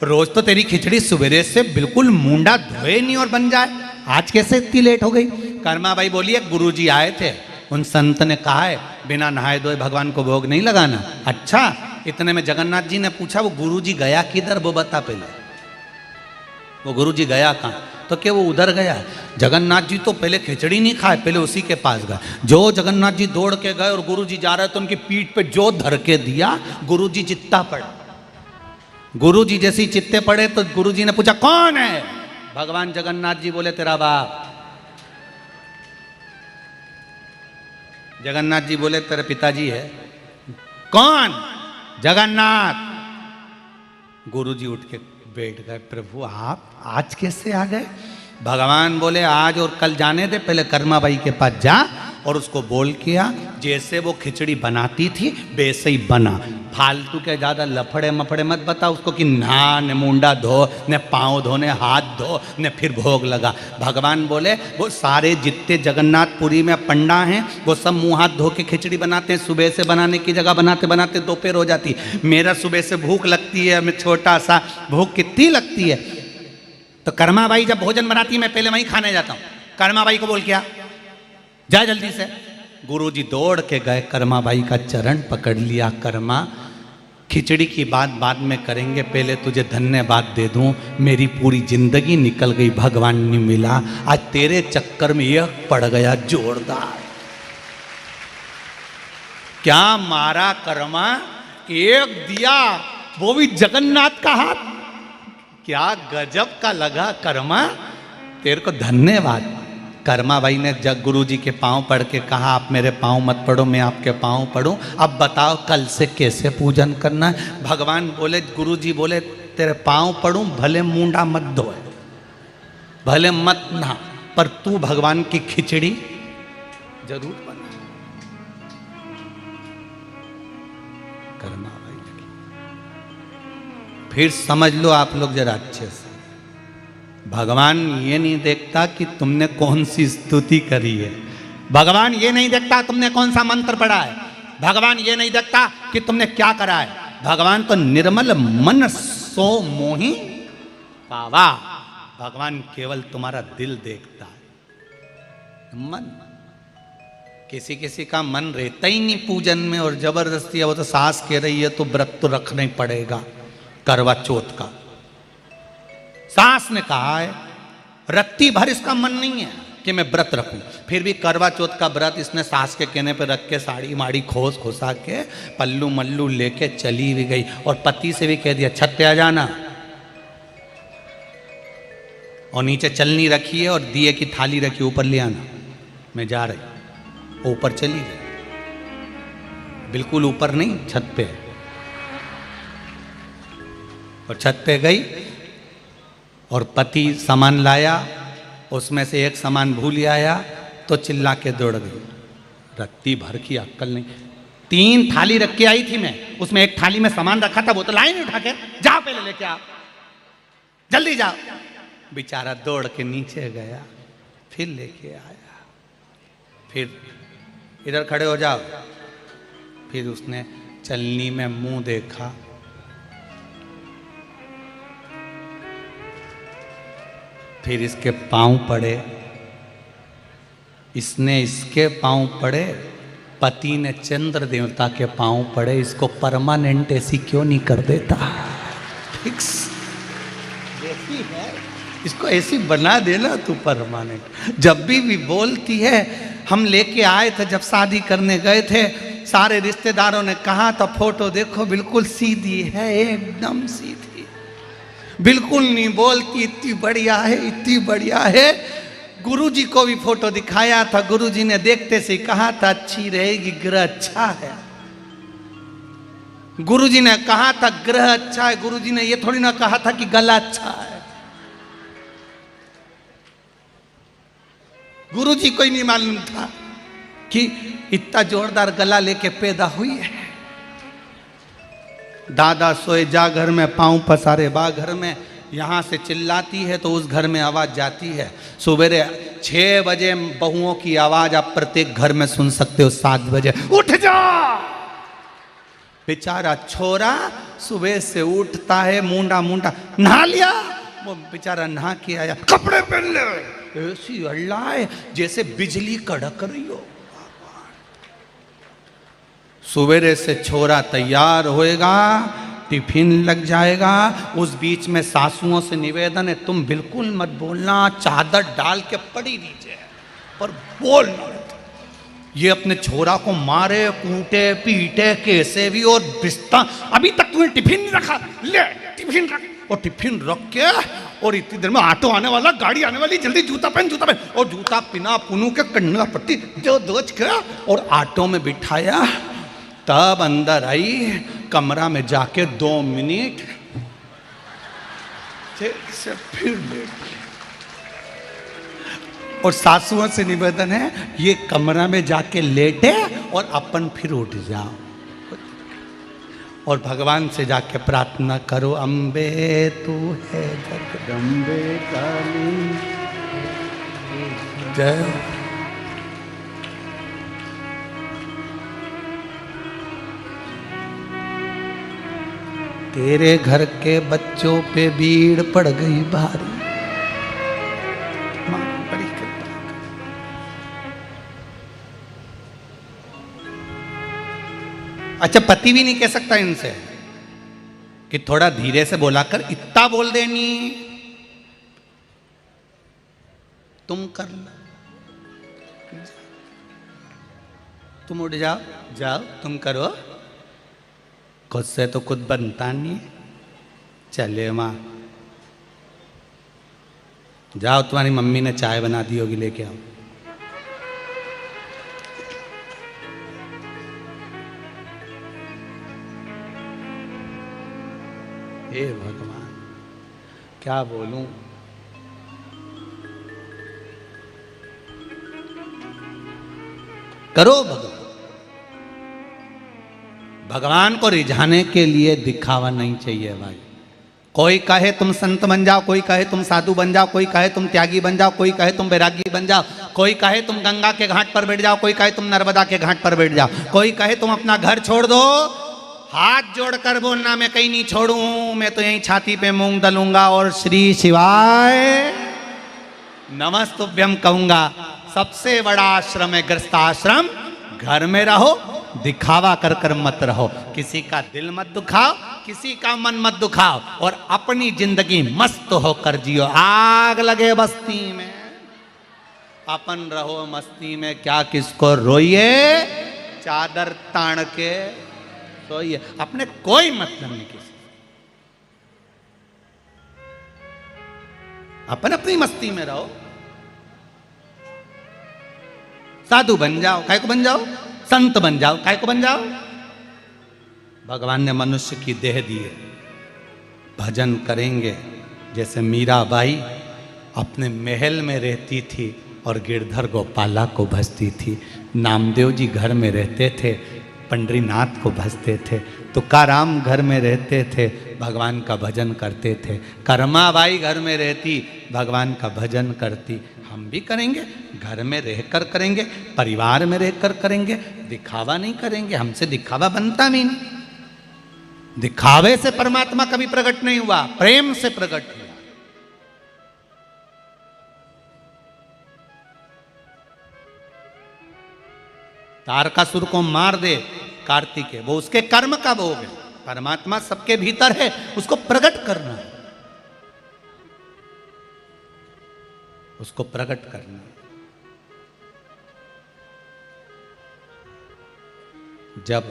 A: रोज तो तेरी खिचड़ी सवेरे से बिल्कुल मुंडा धोए नहीं और बन जाए, आज कैसे इतनी लेट हो गई? कर्माबाई बोली है गुरुजी आए थे, उन संत ने कहा है बिना नहाए धोए भगवान को भोग नहीं लगाना। अच्छा, इतने में जगन्नाथ जी ने पूछा वो गुरुजी गया किधर, वो बता पहले, वो गुरुजी गया कहाँ? तो क्या वो उधर गया? जगन्नाथ जी तो पहले खिचड़ी नहीं खाए, पहले उसी के पास गए। जो जगन्नाथ जी दौड़ के गए और गुरुजी जा रहे तो उनकी पीठ पे जो धर के दिया, गुरुजी चित्ता पड़ा। गुरुजी जैसे ही चित्ते पड़े तो गुरुजी ने पूछा कौन है? भगवान जगन्नाथ जी बोले तेरा बाप। जगन्नाथ जी बोले तेरे पिताजी है। कौन? जगन्नाथ। गुरुजी उठ के बैठ गए, प्रभु आप आज कैसे आ गए? भगवान बोले आज और कल जाने दे, पहले कर्माबाई के पास जा और उसको बोल किया जैसे वो खिचड़ी बनाती थी वैसे ही बना। फालतू के ज़्यादा लफड़े मफड़े मत बता उसको कि नहा ने मुंडा धो ने पाँव धो ने हाथ धो ने फिर भोग लगा। भगवान बोले वो सारे जितने जगन्नाथपुरी में पंडा हैं वो सब मुँह हाथ धो के खिचड़ी बनाते हैं, सुबह से बनाने की जगह बनाते बनाते दोपहर हो जाती। मेरा सुबह से भूख लगती है, मैं छोटा सा भूख कितनी लगती है, तो कर्माबाई जब भोजन बनाती है मैं पहले वहीं खाने जाता हूँ। कर्माबाई को बोल क्या जा जल्दी से। गुरुजी दौड़ के गए, कर्माबाई का चरण पकड़ लिया। कर्मा खिचड़ी की बात बाद में करेंगे, पहले तुझे धन्यवाद दे दूं, मेरी पूरी जिंदगी निकल गई, भगवान नहीं मिला, आज तेरे चक्कर में यह पड़ गया जोरदार। क्या मारा कर्मा, एक दिया वो भी जगन्नाथ का हाथ, क्या गजब का लगा कर्मा, तेरे को धन्यवाद। कर्माबाई ने जग गुरुजी के पांव पड़ के कहा आप मेरे पांव मत पड़ो, मैं आपके पांव पढ़ूं, अब बताओ कल से कैसे पूजन करना है? भगवान बोले, गुरुजी बोले तेरे पांव पढ़ूं, भले मुंडा मत धोए, भले मत नहा, पर तू भगवान की खिचड़ी जरूर बना। कर्माबाई फिर समझ लो आप लोग जरा अच्छे से, भगवान ये नहीं देखता कि तुमने कौन सी स्तुति करी है, भगवान ये नहीं देखता तुमने कौन सा मंत्र पढ़ा है, भगवान ये नहीं देखता कि तुमने क्या करा है, भगवान तो निर्मल मन सो मोहि पावा, भगवान केवल तुम्हारा दिल देखता है। मन किसी किसी का मन रहता ही नहीं पूजन में और जबरदस्ती है, वो तो सास कह रही है तो व्रत तो रखना ही पड़ेगा करवा चौथ का। सास ने कहा है, रत्ती भर इसका मन नहीं है कि मैं व्रत रखूं, फिर भी करवा चौथ का व्रत इसने सास के कहने पे रख के साड़ी माड़ी खोस खोसा के पल्लू मल्लू लेके चली भी गई और पति से भी कह दिया छत पे आ जाना, और नीचे चलनी रखी है और दिए की थाली रखी ऊपर ले आना, मैं जा रही। ऊपर चली गई, बिल्कुल ऊपर नहीं, छत पे, और छत पे गई और पति सामान लाया, उसमें से एक सामान भूल आया तो चिल्ला के दौड़ गई। रत्ती भर की अक्कल नहीं, 3 थाली रख के आई थी मैं, उसमें एक थाली में सामान रखा था, वो तो लाई नहीं उठा के, जाओ पहले लेके आओ, जल्दी जाओ। बेचारा दौड़ के नीचे गया, फिर लेके आया, फिर इधर खड़े हो जाओ, फिर उसने चलनी में मुंह देखा, फिर इसके पांव पड़े, इसने इसके पांव पड़े, पति ने चंद्र देवता के पांव पड़े, इसको परमानेंट ऐसी क्यों नहीं कर देता? फिक्स जैसी है इसको ऐसी बना देना तू परमानेंट। जब भी बोलती है, हम लेके आए थे जब शादी करने गए थे, सारे रिश्तेदारों ने कहा था फोटो देखो बिल्कुल सीधी है, एकदम सीधी, बिल्कुल नहीं बोलती, इतनी बढ़िया है, इतनी बढ़िया है। गुरुजी को भी फोटो दिखाया था, गुरुजी ने देखते से कहा था अच्छी रहेगी, ग्रह अच्छा है। गुरुजी ने कहा था ग्रह अच्छा है, गुरुजी ने ये थोड़ी ना कहा था कि गला अच्छा है। गुरुजी को ही नहीं मालूम था कि इतना जोरदार गला लेके पैदा हुई है। दादा सोए जा घर में, पांव पसारे बा घर में, यहाँ से चिल्लाती है तो उस घर में आवाज़ जाती है। सुबेरे 6 बजे बहुओं की आवाज़ आप प्रत्येक घर में सुन सकते हो, 7 बजे उठ जा, बेचारा छोरा सुबह से उठता है, मुंडा मुंडा नहा लिया, वो बेचारा नहा के आया, कपड़े पहन ले, ऐसी अल्लाह है जैसे बिजली कड़क रही हो। सवेरे से छोरा तैयार होएगा, टिफिन लग जाएगा, उस बीच में सासुओं से निवेदन है तुम बिल्कुल मत बोलना, चादर डाल के पड़ी नीचे पर बोलना। ये अपने छोरा को मारे कूटे पीटे कैसे भी, और बिस्ता अभी तक तूने टिफिन नहीं रखा, ले टिफिन रख, और टिफिन रख के, और इतनी देर में ऑटो आने वाला, गाड़ी आने वाली, जल्दी जूता पहन, और जूता पिना पुनू के कन्ना पट्टी जो दोच के, और ऑटो में बिठाया। तब अंदर आई, कमरा में जाके 2 मिनट से फिर लेट, और सासुओं से निवेदन है ये कमरा में जाके लेटे और अपन फिर उठ जाओ, और भगवान से जाके प्रार्थना करो, अम्बे तू है जगदम्बे काली जय। तेरे घर के बच्चों पे भीड़ पड़ गई भारी, बड़ी कृपा। अच्छा, पति भी नहीं कह सकता इनसे कि थोड़ा धीरे से बोला कर, इतना बोल देनी, तुम कर लो, तुम उठ जाओ, जाओ तुम करो, खुद से तो खुद बनता नहीं। चले माँ, जाओ तुम्हारी मम्मी ने चाय बना दी होगी, लेके आओ। हे भगवान, क्या बोलूं। करो भगवान, भगवान को रिझाने के लिए दिखावा नहीं चाहिए भाई। कोई कहे तुम संत बन जाओ, कोई कहे तुम साधु बन जाओ, कोई कहे तुम त्यागी बन जाओ, कोई कहे तुम वैरागी बन जाओ, कोई कहे तुम गंगा के घाट पर बैठ जाओ, कोई कहे तुम नर्मदा के घाट पर बैठ जाओ, कोई कहे तुम अपना घर छोड़ दो। हाथ जोड़कर बोलना मैं कहीं नहीं छोड़ूं, मैं तो यहीं छाती पे मूंग दलूंगा और श्री शिवाय नमस्तुभ्यम कहूंगा। सबसे बड़ा आश्रम है गृहस्थाश्रम। घर में रहो, दिखावा कर कर मत रहो, किसी का दिल मत दुखाओ, किसी का मन मत दुखाओ, और अपनी जिंदगी मस्त होकर जियो। आग लगे बस्ती में, अपन रहो मस्ती में, क्या किसको रोइए, चादर तान के सोइए, अपने कोई मतलब नहीं किसी, अपन अपनी मस्ती में रहो। साधु बन जाओ, काय को बन जाओ, संत बन जाओ, काय को बन जाओ। भगवान ने मनुष्य की देह दी है, भजन करेंगे। जैसे मीराबाई अपने महल में रहती थी और गिरधर गोपाला को भजती थी, नामदेव जी घर में रहते थे, पंडरीनाथ को भजते थे, तुकाराम घर में रहते थे, भगवान का भजन करते थे, कर्माबाई घर में रहती, भगवान का भजन करती। हम भी करेंगे, घर में रहकर करेंगे, परिवार में रहकर करेंगे, दिखावा नहीं करेंगे। हमसे दिखावा बनता भी नहीं। दिखावे से परमात्मा कभी प्रकट नहीं हुआ, प्रेम से प्रकट हुआ। तारकासुर को मार दे कार्तिकेय, वो उसके कर्म का भोग है। परमात्मा सबके भीतर है, उसको प्रकट करना है, उसको प्रकट करना है। जब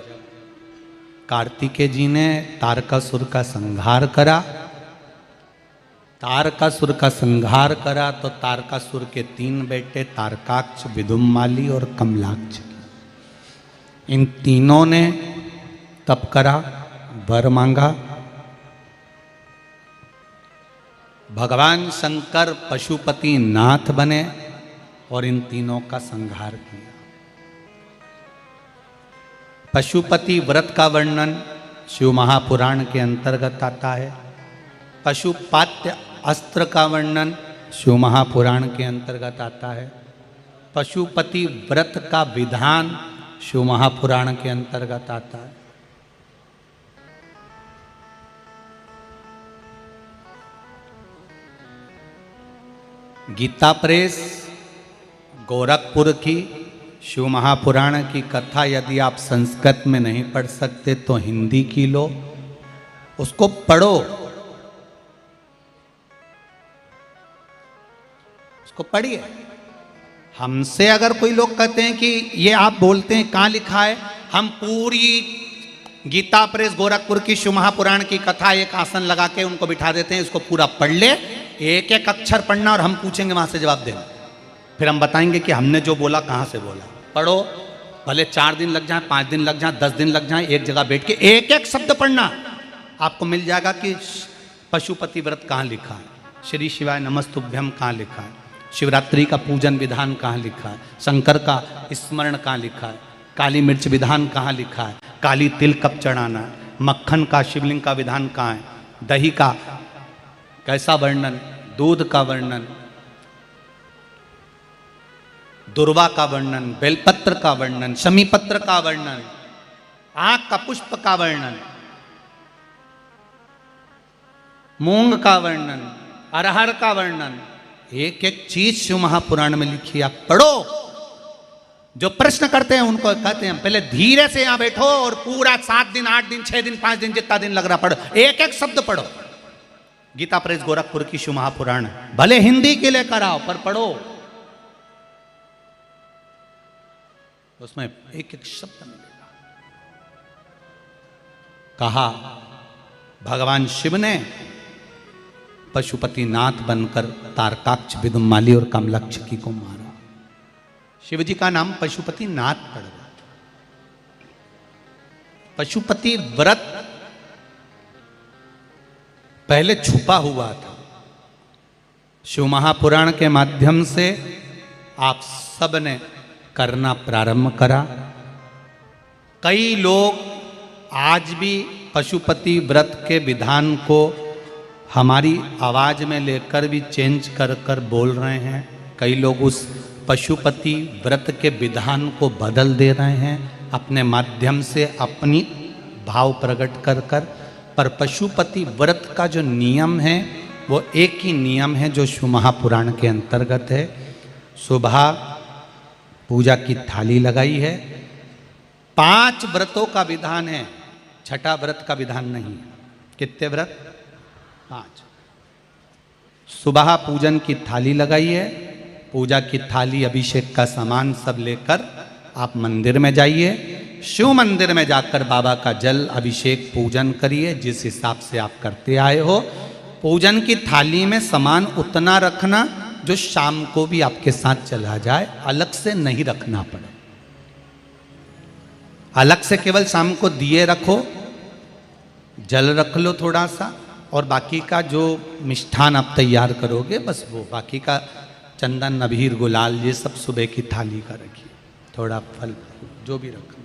A: कार्तिकेय जी ने तारकासुर का संहार करा, तारकासुर का संहार करा तो तारकासुर के 3 बेटे तारकाक्ष, विदुम्माली और कमलाक्ष, इन तीनों ने तप करा, वर मांगा। भगवान शंकर पशुपति नाथ बने और इन तीनों का संहार किया। पशुपति व्रत का वर्णन शिव महापुराण के अंतर्गत आता है। पशुपात्य अस्त्र का वर्णन शिव महापुराण के अंतर्गत आता है। पशुपति व्रत का विधान शिव महापुराण के अंतर्गत आता है। गीता प्रेस गोरखपुर की शिव महापुराण की कथा यदि आप संस्कृत में नहीं पढ़ सकते तो हिंदी की लो, उसको पढ़ो, उसको पढ़िए। हमसे अगर कोई लोग कहते हैं कि ये आप बोलते हैं कहाँ लिखा है, हम पूरी गीता प्रेस गोरखपुर की शिव महापुराण की कथा एक आसन लगा के उनको बिठा देते हैं, इसको पूरा पढ़ ले, एक एक अक्षर पढ़ना और हम पूछेंगे वहां से जवाब देना, फिर हम बताएंगे कि हमने जो बोला कहाँ से बोला। पढ़ो, भले 4 दिन लग जाए, 5 दिन लग जाए, 10 दिन लग जाए, एक जगह बैठ के एक एक शब्द पढ़ना, आपको मिल जाएगा कि पशुपति व्रत कहाँ लिखा है, श्री शिवाय नमस्तुभ्यम कहाँ लिखा है, शिवरात्रि का पूजन विधान कहाँ लिखा है, शंकर का स्मरण कहाँ लिखा है, काली मिर्च विधान कहाँ लिखा है, काली तिल कब चढ़ाना है, मक्खन का शिवलिंग का विधान कहाँ है, दही का कैसा वर्णन, दूध का वर्णन, दुर्वा का वर्णन, बेलपत्र का वर्णन, शमी पत्र का वर्णन, आंख का पुष्प का वर्णन, मूंग का वर्णन, अरहर का वर्णन, एक एक चीज शिव महापुराण में लिखी, आप पढ़ो। जो प्रश्न करते हैं उनको कहते हैं पहले धीरे से यहां बैठो और पूरा 7 दिन 8 दिन 6 दिन 5 दिन जितना दिन लग रहा पढ़ो, एक एक शब्द पढ़ो। गीता प्रेस गोरखपुर की शिव महापुराण भले हिंदी के लिए कराओ पर पढ़ो, उसमें एक एक शब्द मिलेगा। कहा भगवान शिव ने पशुपति नाथ बनकर तारकाक्ष, विदुमाली और कमलक्ष की को मारा। शिव जी का नाम पशुपति नाथ पड़ गया। पशुपति व्रत पहले छुपा हुआ था, शिव महापुराण के माध्यम से आप सब ने करना प्रारंभ करा। कई लोग आज भी पशुपति व्रत के विधान को हमारी आवाज में लेकर भी चेंज कर कर बोल रहे हैं। कई लोग उस पशुपति व्रत के विधान को बदल दे रहे हैं अपने माध्यम से, अपनी भाव प्रकट कर कर। पर पशुपति व्रत का जो नियम है वो एक ही नियम है जो शिव महापुराण के अंतर्गत है। सुबह पूजा की थाली लगाई है, 5 व्रतों का विधान है, छठा व्रत का विधान नहीं। कितने व्रत? 5। सुबह पूजन की थाली लगाई है, पूजा की थाली अभिषेक का सामान सब लेकर आप मंदिर में जाइए, शिव मंदिर में जाकर बाबा का जल अभिषेक पूजन करिए जिस हिसाब से आप करते आए हो। पूजन की थाली में सामान उतना रखना जो शाम को भी आपके साथ चला जाए, अलग से नहीं रखना पड़े। अलग से केवल शाम को दिए रखो, जल रख लो थोड़ा सा, और बाकी का जो मिष्ठान आप तैयार करोगे बस वो, बाकी का चंदन अबीर गुलाल ये सब सुबह की थाली का रखिए, थोड़ा फल जो भी रखना।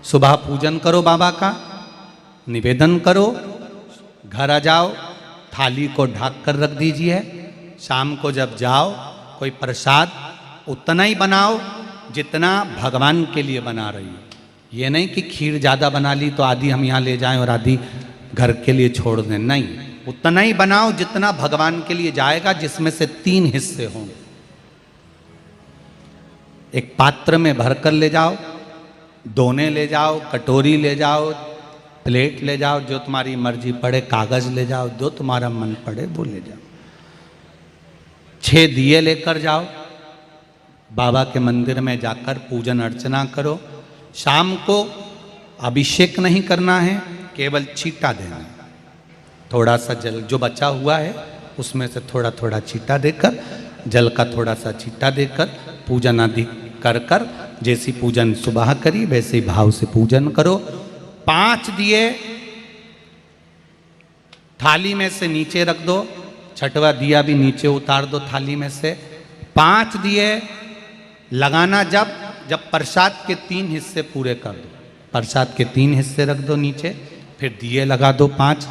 A: सुबह पूजन करो बाबा का, निवेदन करो, घर आ जाओ, थाली को ढक कर रख दीजिए। शाम को जब जाओ कोई प्रसाद उतना ही बनाओ जितना भगवान के लिए बना रही हो। ये नहीं कि खीर ज़्यादा बना ली तो आधी हम यहाँ ले जाएं और आधी घर के लिए छोड़ दें, नहीं, उतना ही बनाओ जितना भगवान के लिए जाएगा, जिसमें से 3 हिस्से होंगे। एक पात्र में भरकर ले जाओ, दोने ले जाओ, कटोरी ले जाओ, प्लेट ले जाओ, जो तुम्हारी मर्जी पड़े, कागज ले जाओ, जो तुम्हारा मन पड़े वो ले जाओ। 6 दिए लेकर जाओ, बाबा के मंदिर में जाकर पूजन अर्चना करो। शाम को अभिषेक नहीं करना है, केवल छींटा देना है। थोड़ा सा जल जो बचा हुआ है उसमें से थोड़ा थोड़ा छींटा देकर, जल का थोड़ा सा छींटा देकर पूजन आदि कर कर, जैसी पूजन सुबह करी वैसे ही भाव से पूजन करो। 5 दिए थाली में से नीचे रख दो, छठवा दिया भी नीचे उतार दो थाली में से। 5 दिए लगाना जब प्रसाद के 3 हिस्से पूरे कर दो, प्रसाद के 3 हिस्से रख दो नीचे, फिर दिए लगा दो 5।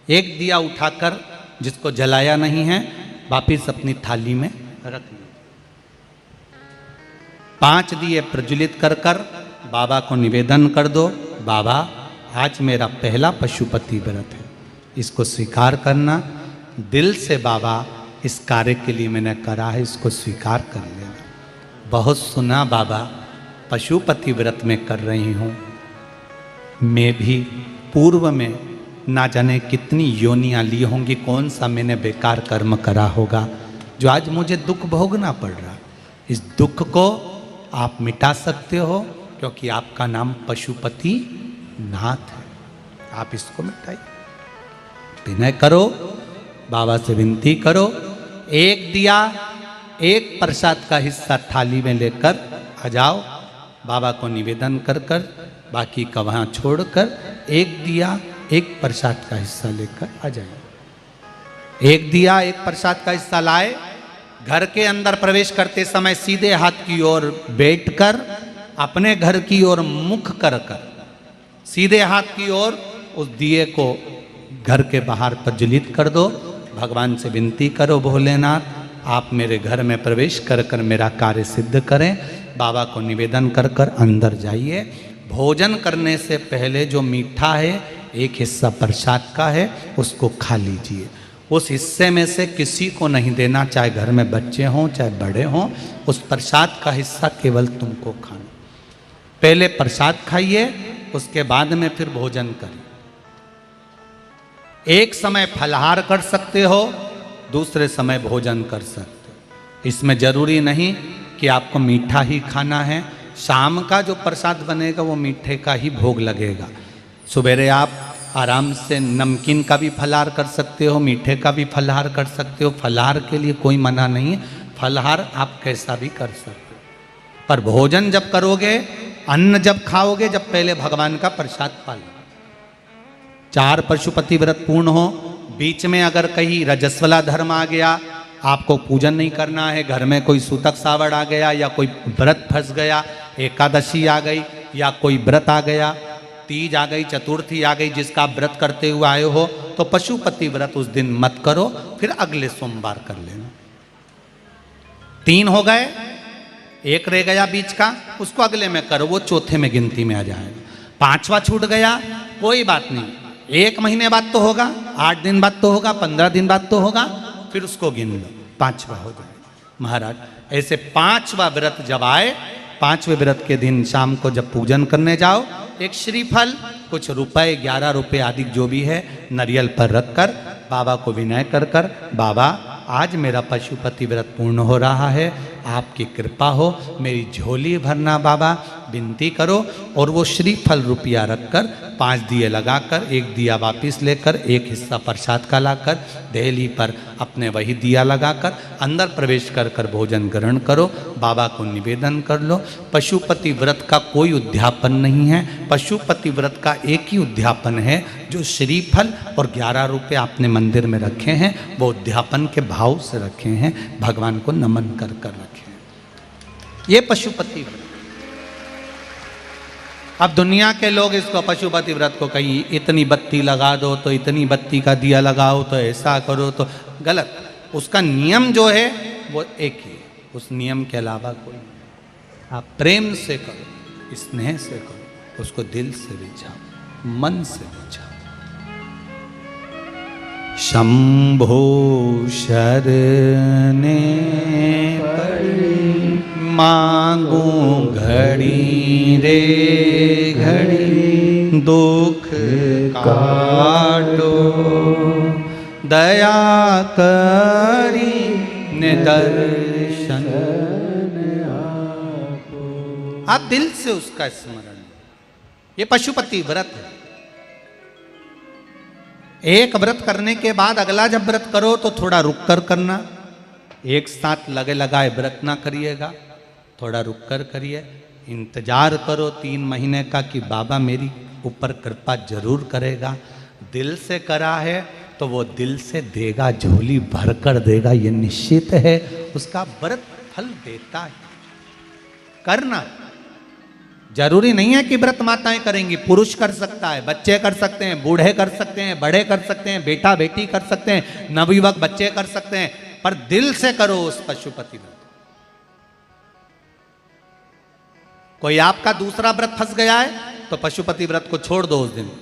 A: एक दिया उठाकर जिसको जलाया नहीं है वापिस अपनी थाली में रख लो। 5 दिए प्रज्वलित कर कर बाबा को निवेदन कर दो, बाबा आज मेरा पहला पशुपति व्रत है, इसको स्वीकार करना। दिल से बाबा इस कार्य के लिए मैंने करा है, इसको स्वीकार कर लेना। बहुत सुना बाबा, पशुपति व्रत में कर रही हूँ, मैं भी पूर्व में ना जाने कितनी योनियाँ ली होंगी, कौन सा मैंने बेकार कर्म करा होगा जो आज मुझे दुख भोगना पड़ रहा। इस दुख को आप मिटा सकते हो क्योंकि आपका नाम पशुपति नाथ है। आप इसको मिटाइए, विनय करो, बाबा से विनती करो। एक दिया, एक प्रसाद का हिस्सा थाली में लेकर आ जाओ, बाबा को निवेदन कर कर, बाकी का वहाँ छोड़कर एक दिया एक प्रसाद का हिस्सा लेकर आ जाए। एक दिया एक प्रसाद का हिस्सा लाए, घर के अंदर प्रवेश करते समय सीधे हाथ की ओर बैठकर अपने घर की ओर मुख कर कर सीधे हाथ की ओर उस दिए को घर के बाहर प्रज्वलित कर दो। भगवान से विनती करो, भोलेनाथ आप मेरे घर में प्रवेश कर कर मेरा कार्य सिद्ध करें। बाबा को निवेदन कर कर अंदर जाइए। भोजन करने से पहले जो मीठा है, एक हिस्सा प्रसाद का है, उसको खा लीजिए। उस हिस्से में से किसी को नहीं देना, चाहे घर में बच्चे हों चाहे बड़े हों, उस प्रसाद का हिस्सा केवल तुमको खाना। पहले प्रसाद खाइए, उसके बाद में फिर भोजन करिए। एक समय फलाहार कर सकते हो, दूसरे समय भोजन कर सकते हो। इसमें जरूरी नहीं कि आपको मीठा ही खाना है। शाम का जो प्रसाद बनेगा वो मीठे का ही भोग लगेगा। सुबेरे आप आराम से नमकीन का भी फलाहार कर सकते हो, मीठे का भी फलाहार कर सकते हो। फलाहार के लिए कोई मना नहीं है, फलाहार आप कैसा भी कर सकते हो। पर भोजन जब करोगे, अन्न जब खाओगे, जब पहले भगवान का प्रसाद पा लो। 4 पशुपति व्रत पूर्ण हो, बीच में अगर कहीं रजस्वला धर्म आ गया, आपको पूजन नहीं करना है, घर में कोई सूतक सावड़ आ गया या कोई व्रत फंस गया, एकादशी आ गई या कोई व्रत आ गया, तीज आ गई, चतुर्थी आ गई, जिसका आप व्रत करते हुए आए हो, तो पशुपति व्रत उस दिन मत करो, फिर अगले सोमवार कर लेना। 3 हो गए, एक रह गया बीच का, उसको अगले में करो, वो चौथे में गिनती में आ जाएगा। 5वां छूट गया, कोई बात नहीं, 1 महीने बाद तो होगा, 8 दिन बाद तो होगा, 15 दिन बाद तो होगा, फिर उसको गिन लो, 5वां हो जाएगा। महाराज ऐसे 5वां व्रत जब आए, 5वें व्रत के दिन शाम को जब पूजन करने जाओ, एक श्रीफल, कुछ रुपए, 11 रुपए आदि जो भी है, नारियल पर रखकर बाबा को विनय कर कर, बाबा आज मेरा पशुपति व्रत पूर्ण हो रहा है, आपकी कृपा हो, मेरी झोली भरना बाबा, विनती करो। और वो श्रीफल रुपया रखकर 5 दिए लगाकर, 1 दिया वापिस लेकर, 1 हिस्सा प्रसाद का लाकर देहली पर अपने वही दिया लगाकर अंदर प्रवेश कर कर भोजन ग्रहण करो। बाबा को निवेदन कर लो। पशुपति व्रत का कोई उद्यापन नहीं है, पशुपति व्रत का एक ही उद्यापन है, जो श्रीफल और 11 रुपये आपने मंदिर में रखे हैं, वो उद्यापन के भाव से रखे हैं, भगवान को नमन कर कर रखे हैं। ये पशुपति व्रत। अब दुनिया के लोग इसको पशुपति व्रत को कहीं इतनी बत्ती लगा दो, तो इतनी बत्ती का दिया लगाओ, तो ऐसा करो, तो गलत। उसका नियम जो है वो एक ही है, उस नियम के अलावा कोई नहीं। आप प्रेम से करो, स्नेह से करो, उसको दिल से रिझाओ, मन से रिझाओ। शंभो शरणे पड़ी मांगू घड़ी रे घड़ी, दुख काटो दया करी निदर्शन आप दिल से उसका स्मरण। ये पशुपति व्रत है। एक व्रत करने के बाद अगला जब व्रत करो तो थोड़ा रुक कर करना, एक साथ लगे लगाए व्रत ना करिएगा, थोड़ा रुक कर करिए। इंतजार करो 3 महीने का कि बाबा मेरी ऊपर कृपा जरूर करेगा। दिल से करा है तो वो दिल से देगा, झोली भर कर देगा, ये निश्चित है। उसका व्रत फल देता है। करना जरूरी नहीं है कि व्रत माताएं करेंगी, पुरुष कर सकता है, बच्चे कर सकते हैं, बूढ़े कर सकते हैं, बड़े कर सकते हैं, बेटा बेटी कर सकते हैं, नवयुवक बच्चे कर सकते हैं, पर दिल से करो उस पशुपति व्रत। कोई आपका दूसरा व्रत फंस गया है तो पशुपति व्रत को छोड़ दो।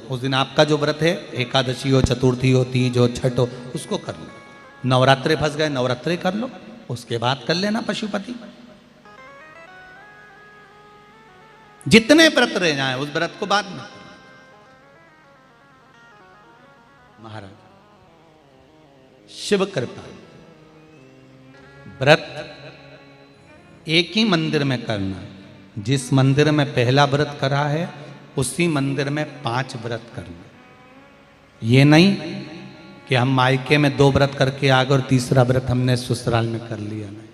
A: उस दिन आपका जो व्रत है, एकादशी हो, चतुर्थी हो, तीज हो, छठ हो, उसको कर लो। नवरात्रे फंस गए, नवरात्रे कर लो, उसके बाद कर लेना पशुपति। जितने व्रत रह जाए उस व्रत को बाद में। महाराज शिव कृपा, व्रत एक ही मंदिर में करना। जिस मंदिर में पहला व्रत करा है उसी मंदिर में 5 व्रत करना। ये नहीं कि हम मायके में 2 व्रत करके आ गए और तीसरा व्रत हमने ससुराल में कर लिया। नहीं,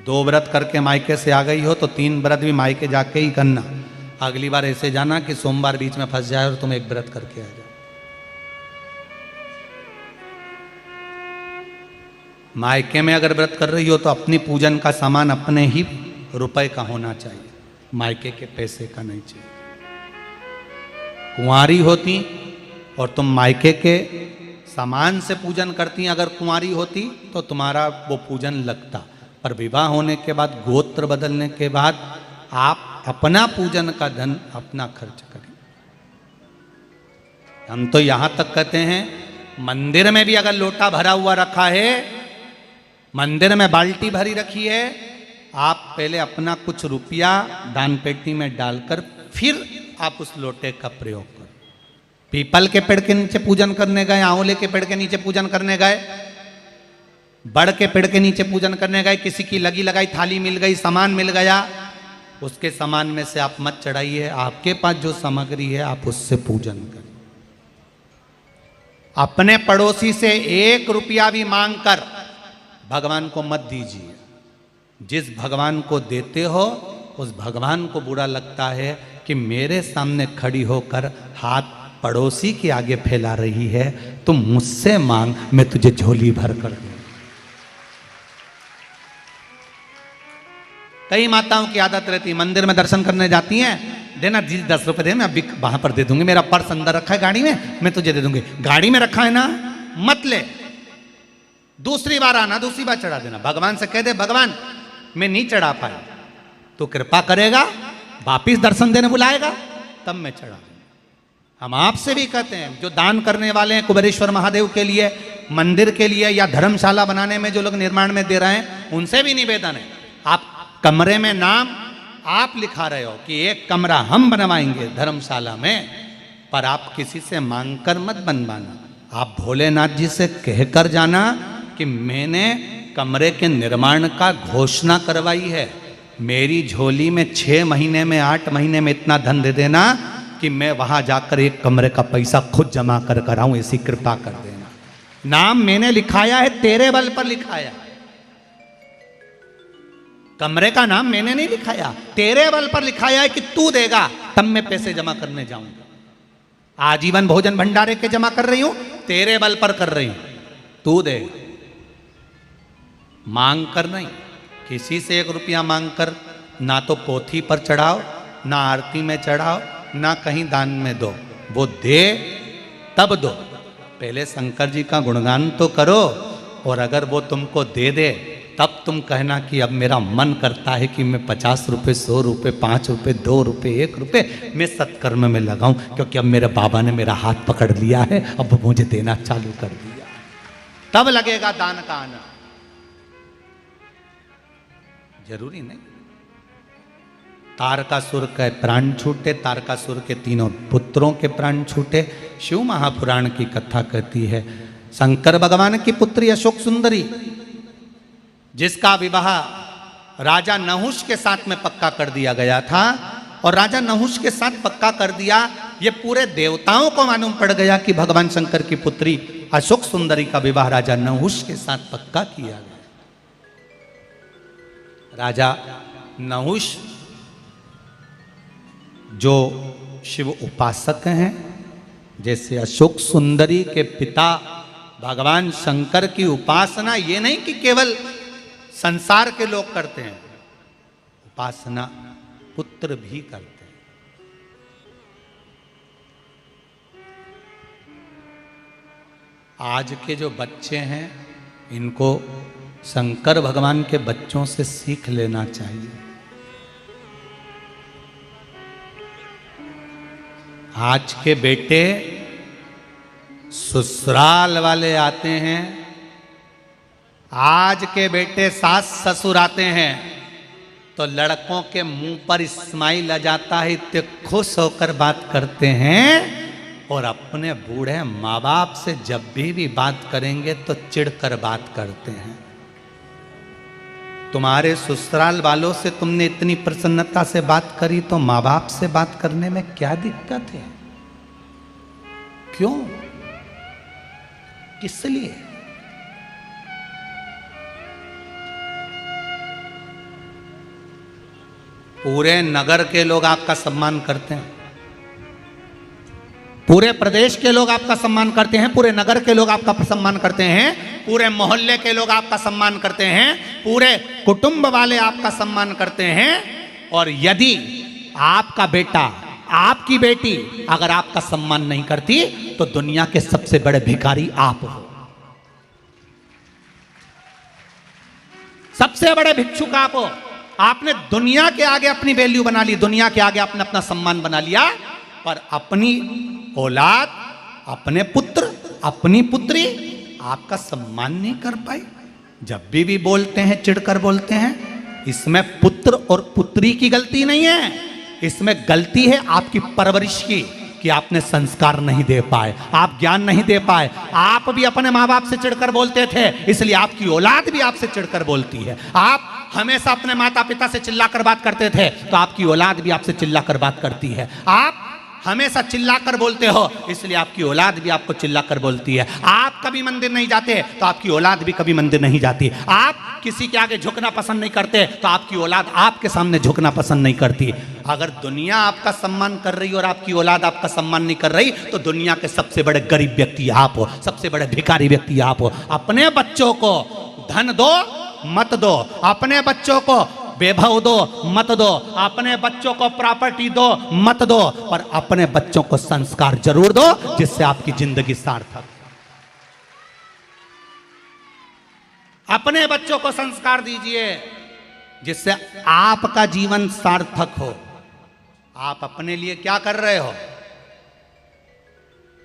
A: 2 व्रत करके मायके से आ गई हो तो 3 व्रत भी मायके जाके ही करना। अगली बार ऐसे जाना कि सोमवार बीच में फंस जाए और तुम 1 व्रत करके आ जाओ। मायके में अगर व्रत कर रही हो तो अपनी पूजन का सामान अपने ही रुपए का होना चाहिए, मायके के पैसे का नहीं चाहिए। कुंवारी होती और तुम मायके के सामान से पूजन करती, अगर कुंवारी होती तो तुम्हारा वो पूजन लगता। पर विवाह होने के बाद, गोत्र बदलने के बाद आप अपना पूजन का धन अपना खर्च करें। हम तो यहां तक कहते हैं मंदिर में भी अगर लोटा भरा हुआ रखा है, मंदिर में बाल्टी भरी रखी है, आप पहले अपना कुछ रुपया दान पेटी में डालकर फिर आप उस लोटे का प्रयोग करो। पीपल के पेड़ के नीचे पूजन करने गए, आंवले के पेड़ के नीचे पूजन करने गए, बड़ के पेड़ के नीचे पूजन करने गए, किसी की लगी लगाई थाली मिल गई, सामान मिल गया, उसके सामान में से आप मत चढ़ाइए। आपके पास जो सामग्री है आप उससे पूजन करें। अपने पड़ोसी से 1 रुपया भी मांगकर भगवान को मत दीजिए। जिस भगवान को देते हो उस भगवान को बुरा लगता है कि मेरे सामने खड़ी होकर हाथ पड़ोसी के आगे फैला रही है, तुम मुझसे मांग, मैं तुझे झोली भर कर दूं। कई माताओं की आदत रहती है, मंदिर में दर्शन करने जाती हैं, देना जी 10 रुपए दे, मैं अभी वहां पर दे दूंगी, मेरा पर्स अंदर रखा है गाड़ी में, मैं तुझे दे दूंगी। गाड़ी में रखा है ना, मत ले, दूसरी बार आना, दूसरी बार चढ़ा देना। भगवान से कह दे, भगवान मैं नहीं चढ़ा पाया, तो कृपा करेगा, वापिस दर्शन देने बुलाएगा, तब मैं चढ़ा दूंगा। हम आपसे भी कहते हैं, जो दान करने वाले हैं कुबेरेश्वर महादेव के लिए, मंदिर के लिए, या धर्मशाला बनाने में जो लोग निर्माण में दे रहे हैं, उनसे भी निवेदन है, आप कमरे में नाम आप लिखा रहे हो कि 1 कमरा हम बनवाएंगे धर्मशाला में, पर आप किसी से मांगकर मत बनवाना। आप भोलेनाथ जी से कहकर जाना कि मैंने कमरे के निर्माण का घोषणा करवाई है, मेरी झोली में 6 महीने में 8 महीने में इतना धन दे देना कि मैं वहां जाकर 1 कमरे का पैसा खुद जमा कर आऊं, ऐसी कृपा कर देना। नाम मैंने लिखाया है, तेरे बल पर लिखाया, कमरे का नाम मैंने नहीं लिखाया, तेरे बल पर लिखाया है कि तू देगा तब मैं पैसे जमा करने जाऊंगा। आजीवन भोजन भंडारे के जमा कर रही हूं, तेरे बल पर कर रही हूं, तू दे, मांग कर नहीं। किसी से 1 रुपया मांग कर ना तो पोथी पर चढ़ाओ, ना आरती में चढ़ाओ, ना कहीं दान में दो। वो दे तब दो, पहले शंकर जी का गुणगान तो करो, और अगर वो तुमको दे दे तब तुम कहना कि अब मेरा मन करता है कि मैं 50 रुपये, 100 रुपये, 5 रुपये, 2 रुपये, 1 रुपये मैं सत्कर्म में लगाऊं, क्योंकि अब मेरे बाबा ने मेरा हाथ पकड़ लिया है, अब वो मुझे देना चालू कर दिया, तब लगेगा दान का आना। जरूरी नहीं। तारकासुर के प्राण छूटे, तारकासुर के 3 पुत्रों के प्राण छूटे। शिव महापुराण की कथा कहती है, शंकर भगवान की पुत्री अशोक सुंदरी, जिसका विवाह राजा नहुष के साथ में पक्का कर दिया गया था, और राजा नहुष के साथ पक्का कर दिया, ये पूरे देवताओं को मालूम पड़ गया कि भगवान शंकर की पुत्री अशोक सुंदरी का विवाह राजा नहुष के साथ पक्का किया गया। राजा नहुष जो शिव उपासक हैं, जैसे अशोक सुंदरी के पिता भगवान शंकर की उपासना ये नहीं कि केवल संसार के लोग करते हैं, उपासना पुत्र भी करते हैं। आज के जो बच्चे हैं, इनको शंकर भगवान के बच्चों से सीख लेना चाहिए। आज के बेटे ससुराल वाले आते हैं, आज के बेटे सास ससुर आते हैं तो लड़कों के मुंह पर स्माइल आ जाता है, इतने खुश होकर बात करते हैं। और अपने बूढ़े माँ बाप से जब भी बात करेंगे तो चिढ़कर बात करते हैं। तुम्हारे ससुराल वालों से तुमने इतनी प्रसन्नता से बात करी तो माँ बाप से बात करने में क्या दिक्कत है? क्यों, किस लिए? पूरे नगर के लोग आपका सम्मान करते हैं, पूरे प्रदेश के लोग आपका सम्मान करते हैं, पूरे नगर के लोग आपका सम्मान करते हैं, पूरे मोहल्ले के लोग आपका सम्मान करते हैं, पूरे कुटुंब वाले आपका सम्मान करते हैं। और यदि आपका बेटा, आपकी बेटी अगर आपका सम्मान नहीं करती तो दुनिया के सबसे बड़े भिखारी आप हो, सबसे बड़े भिक्षुक आप हो। आपने दुनिया के आगे अपनी वैल्यू बना ली, दुनिया के आगे आपने अपना सम्मान बना लिया, पर अपनी औलाद, अपने पुत्र, अपनी पुत्री आपका सम्मान नहीं कर पाई। जब भी बोलते हैं चिढ़कर बोलते हैं, इसमें पुत्र और पुत्री की गलती नहीं है, इसमें गलती है आपकी परवरिश की, कि आपने संस्कार नहीं दे पाए, आप ज्ञान नहीं दे पाए। आप भी अपने माँ बाप से चिढ़कर बोलते थे, इसलिए आपकी औलाद भी आपसे चिढ़कर बोलती है। आप हमेशा अपने माता पिता से चिल्लाकर बात करते थे तो आपकी औलाद भी आपसे चिल्लाकर बात करती है। आप हमेशा चिल्लाकर बोलते हो, इसलिए आपकी औलाद भी आपको चिल्लाकर बोलती है। आप कभी मंदिर नहीं जाते तो आपकी औलाद भी कभी मंदिर नहीं जाती। आप किसी के आगे झुकना पसंद नहीं करते तो आपकी औलाद आपके सामने झुकना पसंद नहीं करती। अगर दुनिया आपका सम्मान कर रही और आपकी औलाद आपका सम्मान नहीं कर रही तो दुनिया के सबसे बड़े गरीब व्यक्ति आप हो, सबसे बड़े भिखारी व्यक्ति आप हो। अपने बच्चों को धन दो मत दो, अपने बच्चों को वैभव दो मत दो, अपने बच्चों को प्रॉपर्टी दो मत दो, पर अपने बच्चों को संस्कार जरूर दो जिससे आपकी जिंदगी सार्थक। अपने बच्चों को संस्कार दीजिए जिससे आपका जीवन सार्थक हो। आप अपने लिए क्या कर रहे हो?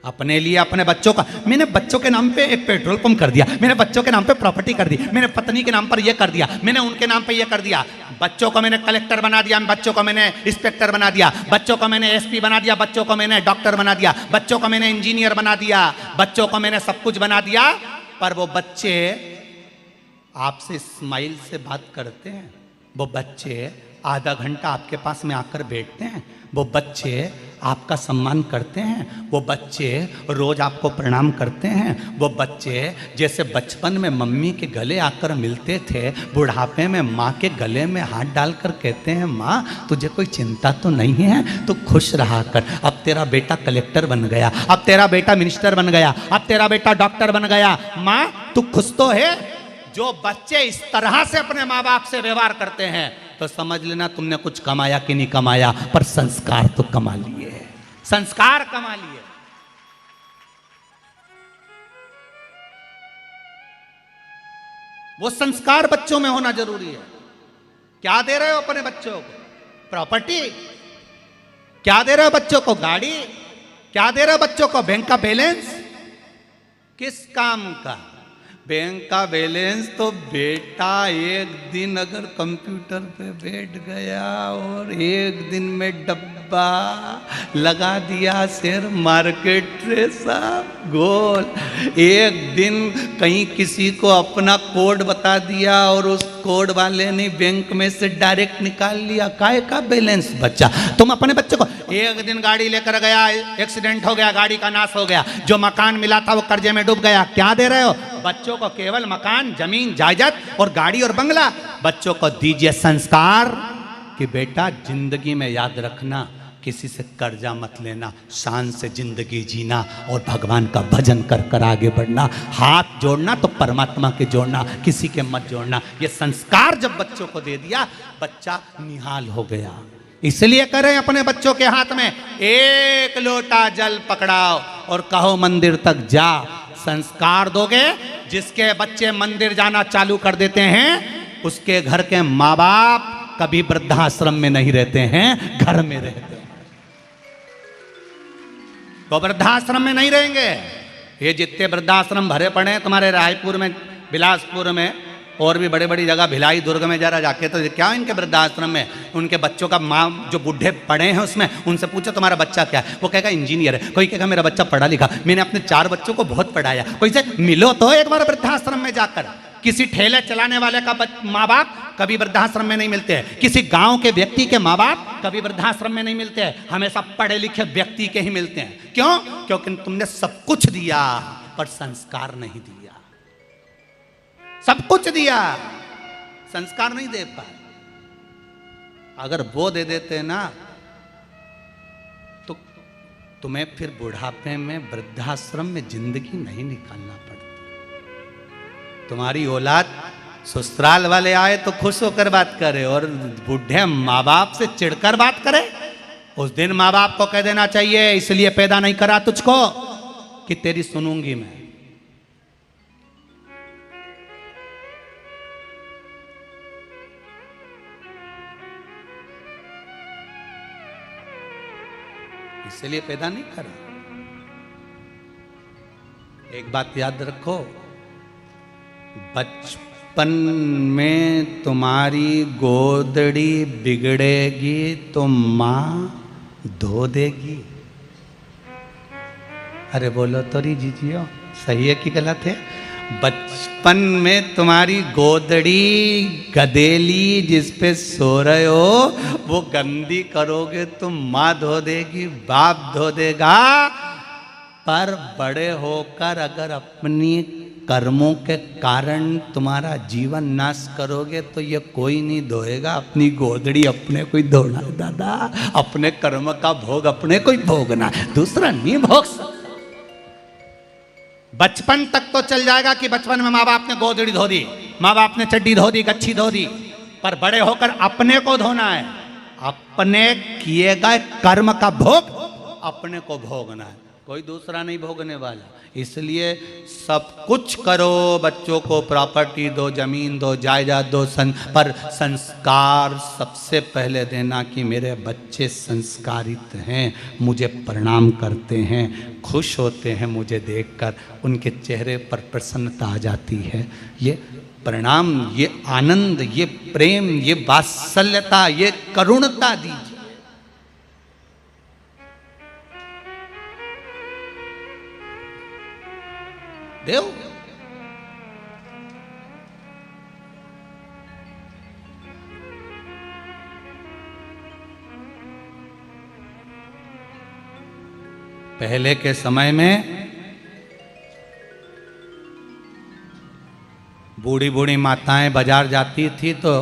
A: अपने लिए, अपने बच्चों का, मैंने बच्चों के नाम पे एक पेट्रोल पंप कर दिया, मैंने बच्चों के नाम पे प्रॉपर्टी कर दी, मैंने पत्नी के नाम पर ये कर दिया, मैंने उनके नाम पे ये कर दिया, बच्चों को मैंने कलेक्टर बना दिया, बच्चों को मैंने इंस्पेक्टर बना दिया, बच्चों को मैंने एसपी बना दिया, बच्चों को मैंने डॉक्टर बना दिया, बच्चों को मैंने इंजीनियर बना दिया, बच्चों को मैंने सब कुछ बना दिया। पर वो बच्चे आपसे स्माइल से बात करते हैं, वो बच्चे आधा घंटा आपके पास में आकर बैठते हैं, वो बच्चे आपका सम्मान करते हैं, वो बच्चे रोज आपको प्रणाम करते हैं, वो बच्चे जैसे बचपन में मम्मी के गले आकर मिलते थे, बुढ़ापे में माँ के गले में हाथ डालकर कहते हैं माँ तुझे कोई चिंता तो नहीं है, तू खुश रहा कर, अब तेरा बेटा कलेक्टर बन गया, अब तेरा बेटा मिनिस्टर बन गया, अब तेरा बेटा डॉक्टर बन गया, माँ तू खुश तो है। जो बच्चे इस तरह से अपने माँ बाप से व्यवहार करते हैं तो समझ लेना तुमने कुछ कमाया कि नहीं कमाया, पर संस्कार तो कमा लिए, संस्कार कमा लिए। वो संस्कार बच्चों में होना जरूरी है। क्या दे रहे हो अपने बच्चों को? प्रॉपर्टी? क्या दे रहे हो बच्चों को? गाड़ी? क्या दे रहे हो बच्चों को? बैंक का बैलेंस? किस काम का बैंक का बैलेंस? तो बेटा एक दिन अगर कंप्यूटर पे बैठ गया और एक दिन में डब्बा लगा दिया शेयर मार्केट रे साहब गोल, एक दिन कहीं किसी को अपना कोड बता दिया और उस कोड वाले ने बैंक में से डायरेक्ट निकाल लिया, काय का बैलेंस बचा? तुम अपने बच्चे को एक दिन गाड़ी लेकर गया, एक्सीडेंट हो गया, गाड़ी का नाश हो गया, जो मकान मिला था वो कर्जे में डूब गया, क्या दे रहे हो बच्चों को? केवल मकान, जमीन, जायदाद और गाड़ी और बंगला। बच्चों को दीजिए संस्कार कि बेटा जिंदगी में याद रखना, किसी से कर्जा मत लेना, शान से जिंदगी जीना और भगवान का भजन कर कर आगे बढ़ना। हाथ जोड़ना तो परमात्मा के जोड़ना, किसी के मत जोड़ना। ये संस्कार जब बच्चों को दे दिया, बच्चा निहाल हो गया। इसलिए करें अपने बच्चों के हाथ में एक लोटा जल पकड़ाओ और कहो मंदिर तक जा। संस्कार दोगे, जिसके बच्चे मंदिर जाना चालू कर देते हैं उसके घर के माँ बाप कभी वृद्धाश्रम में नहीं रहते हैं, घर में रहते हैं। तो वृद्धाश्रम में नहीं रहेंगे, ये जितने वृद्धाश्रम भरे पड़े हैं तुम्हारे रायपुर में, बिलासपुर में और भी बड़े बड़ी जगह, भिलाई दुर्ग में जरा जाके तो क्या इनके वृद्धाश्रम में उनके बच्चों का माँ जो बूढ़े पड़े हैं उसमें, उनसे पूछो तुम्हारा बच्चा क्या है, वो कहेगा इंजीनियर है, कोई कहेगा मेरा बच्चा पढ़ा लिखा, मैंने अपने 4 बच्चों को बहुत पढ़ाया। कोई से मिलो तो एक बार वृद्धाश्रम में जाकर। किसी ठेले चलाने वाले का माँ बाप कभी वृद्धाश्रम में नहीं मिलते हैं, किसी गांव के व्यक्ति के माँ बाप कभी वृद्धाश्रम में नहीं मिलते हैं, हमेशा पढ़े लिखे व्यक्ति के ही मिलते हैं। क्यों? क्योंकि तुमने सब कुछ दिया पर संस्कार नहीं दिया। सब कुछ दिया, संस्कार नहीं दे पाए। अगर वो दे देते ना तो तुम्हें फिर बुढ़ापे में वृद्धाश्रम में जिंदगी नहीं निकालना पड़ती। तुम्हारी औलाद ससुराल वाले आए तो खुश होकर बात करे और बूढ़े माँ बाप से चिढ़कर बात करे, उस दिन माँ बाप को कह देना चाहिए इसलिए पैदा नहीं करा तुझको कि तेरी सुनूंगी मैं। इसलिए पैदा नहीं करा। एक बात याद रखो, बचपन में तुम्हारी गोदड़ी बिगड़ेगी तो मां धो देगी। अरे बोलो तो री जीजियो, सही है कि गलत है? बचपन में तुम्हारी गोदड़ी गदेली जिस पे सो रहे हो वो गंदी करोगे तो माँ धो देगी, बाप धो देगा। पर बड़े होकर अगर अपनी कर्मों के कारण तुम्हारा जीवन नाश करोगे तो ये कोई नहीं धोएगा, अपनी गोदड़ी अपने को ही धोना दादा, अपने कर्म का भोग अपने को ही भोगना, दूसरा नहीं भोग सकता। बचपन तक तो चल जाएगा कि बचपन में माँ बाप ने गोदड़ी धो दी, माँ बाप ने चड्डी धो दी, गच्छी धो दी, पर बड़े होकर अपने को धोना है, अपने किए गए कर्म का भोग अपने को भोगना है, कोई दूसरा नहीं भोगने वाला। इसलिए सब कुछ करो, बच्चों को प्रॉपर्टी दो, जमीन दो, जायदाद दो, पर संस्कार सबसे पहले देना कि मेरे बच्चे संस्कारित हैं, मुझे प्रणाम करते हैं, खुश होते हैं मुझे देखकर, उनके चेहरे पर प्रसन्नता आ जाती है। ये प्रणाम, ये आनंद, ये प्रेम, ये वात्सल्यता, ये करुणता दीजिए। देव पहले के समय में बूढ़ी बूढ़ी माताएं बाजार जाती थी तो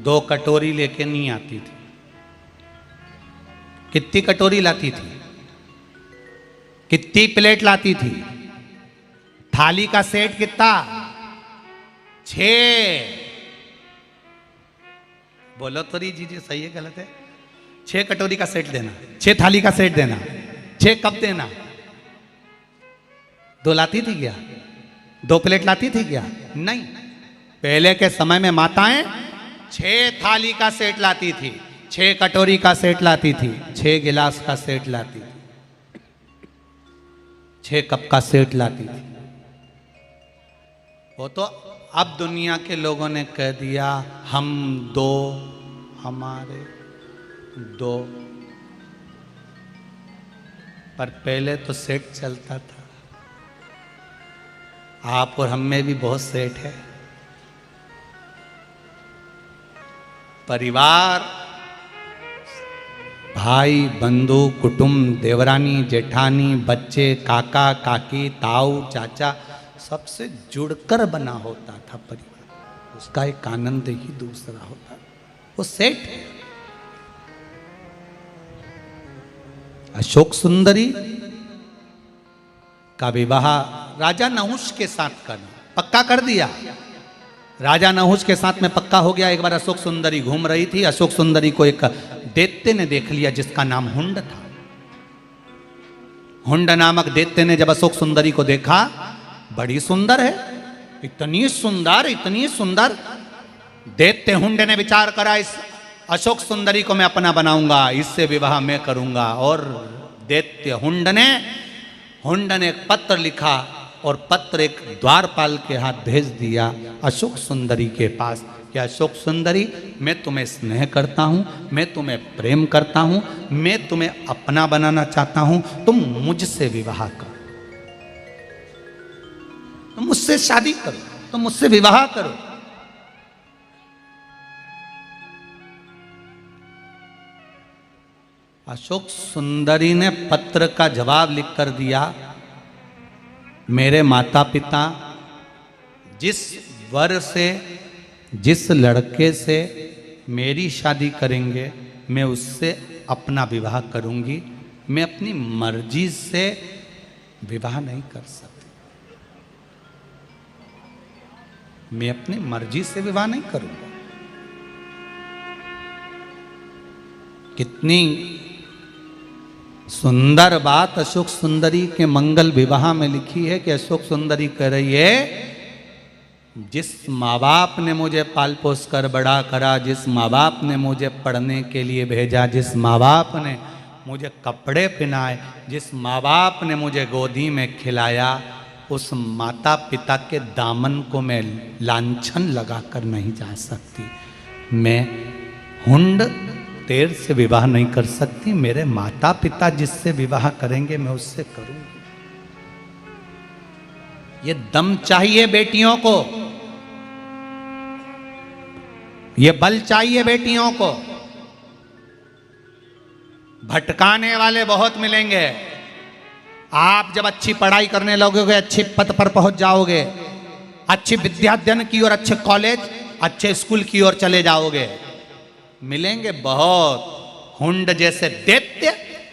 A: 2 कटोरी लेके नहीं आती थी। कितनी कटोरी लाती थी? कितनी प्लेट लाती थी? थाली का सेट कितना? 6। बोलो तो री जी सही है गलत है? 6 कटोरी का सेट देना, 6 थाली का सेट देना, 6 कप देना। 2 लाती थी क्या? 2 प्लेट लाती थी क्या? नहीं। पहले के समय में माताएं 6 थाली का सेट लाती थी, 6 कटोरी का सेट लाती थी, 6 गिलास का सेट लाती थी, 6 कप का सेट लाती थी। वो तो अब दुनिया के लोगों ने कह दिया हम 2, हमारे 2, पर पहले तो सेट चलता था। आप और हम में भी बहुत सेट है। परिवार, भाई बंधु कुटुंब, देवरानी जेठानी, बच्चे, काका काकी, ताऊ चाचा, सबसे जुड़कर बना होता था परिवार। उसका एक आनंद ही दूसरा होता, वो सेठ है। अशोक सुंदरी का विवाह राजा नहुष के साथ करना पक्का कर दिया। राजा नहुष के साथ में पक्का हो गया। एक बार अशोक सुंदरी घूम रही थी, अशोक सुंदरी को एक दैत्य ने देख लिया जिसका नाम हुंड था। हुंड नामक दैत्य ने जब अशोक सुंदरी को देखा, बड़ी सुंदर है, इतनी सुंदर। दैत्य हुंड ने विचार करा इस अशोक सुंदरी को मैं अपना बनाऊंगा, इससे विवाह मैं करूंगा। और दैत्य हुंड ने हुंड ने एक पत्र लिखा और पत्र एक द्वारपाल के हाथ भेज दिया अशोक सुंदरी के पास कि अशोक सुंदरी, मैं तुम्हें स्नेह करता हूँ, मैं तुम्हें प्रेम करता हूँ, मैं तुम्हें अपना बनाना चाहता हूँ, तुम मुझसे विवाह करो, तुम मुझसे शादी करो, तुम मुझसे विवाह करो। अशोक सुंदरी ने पत्र का जवाब लिखकर दिया, मेरे माता पिता जिस वर से, जिस लड़के से मेरी शादी करेंगे, मैं उससे अपना विवाह करूंगी, मैं अपनी मर्जी से विवाह नहीं कर सकती, मैं अपनी मर्जी से विवाह नहीं करूंगा। कितनी सुंदर बात अशोक सुंदरी के मंगल विवाह में लिखी है कि अशोक सुंदरी कह रही है, जिस माँ बाप ने मुझे पाल पोस कर बड़ा करा, जिस माँ बाप ने मुझे पढ़ने के लिए भेजा, जिस माँ बाप ने मुझे कपड़े पहनाए, जिस माँ बाप ने मुझे गोदी में खिलाया, उस माता पिता के दामन को मैं लांछन लगाकर नहीं जा सकती। मैं हुंड तेर से विवाह नहीं कर सकती, मेरे माता पिता जिससे विवाह करेंगे मैं उससे करूंगी। ये दम चाहिए बेटियों को, ये बल चाहिए बेटियों को। भटकाने वाले बहुत मिलेंगे। आप जब अच्छी पढ़ाई करने लगोगे, अच्छे पद पर पहुंच जाओगे, अच्छी विद्याध्ययन की और अच्छे कॉलेज, अच्छे स्कूल की ओर चले जाओगे, मिलेंगे बहुत हुंड जैसे दैत्य,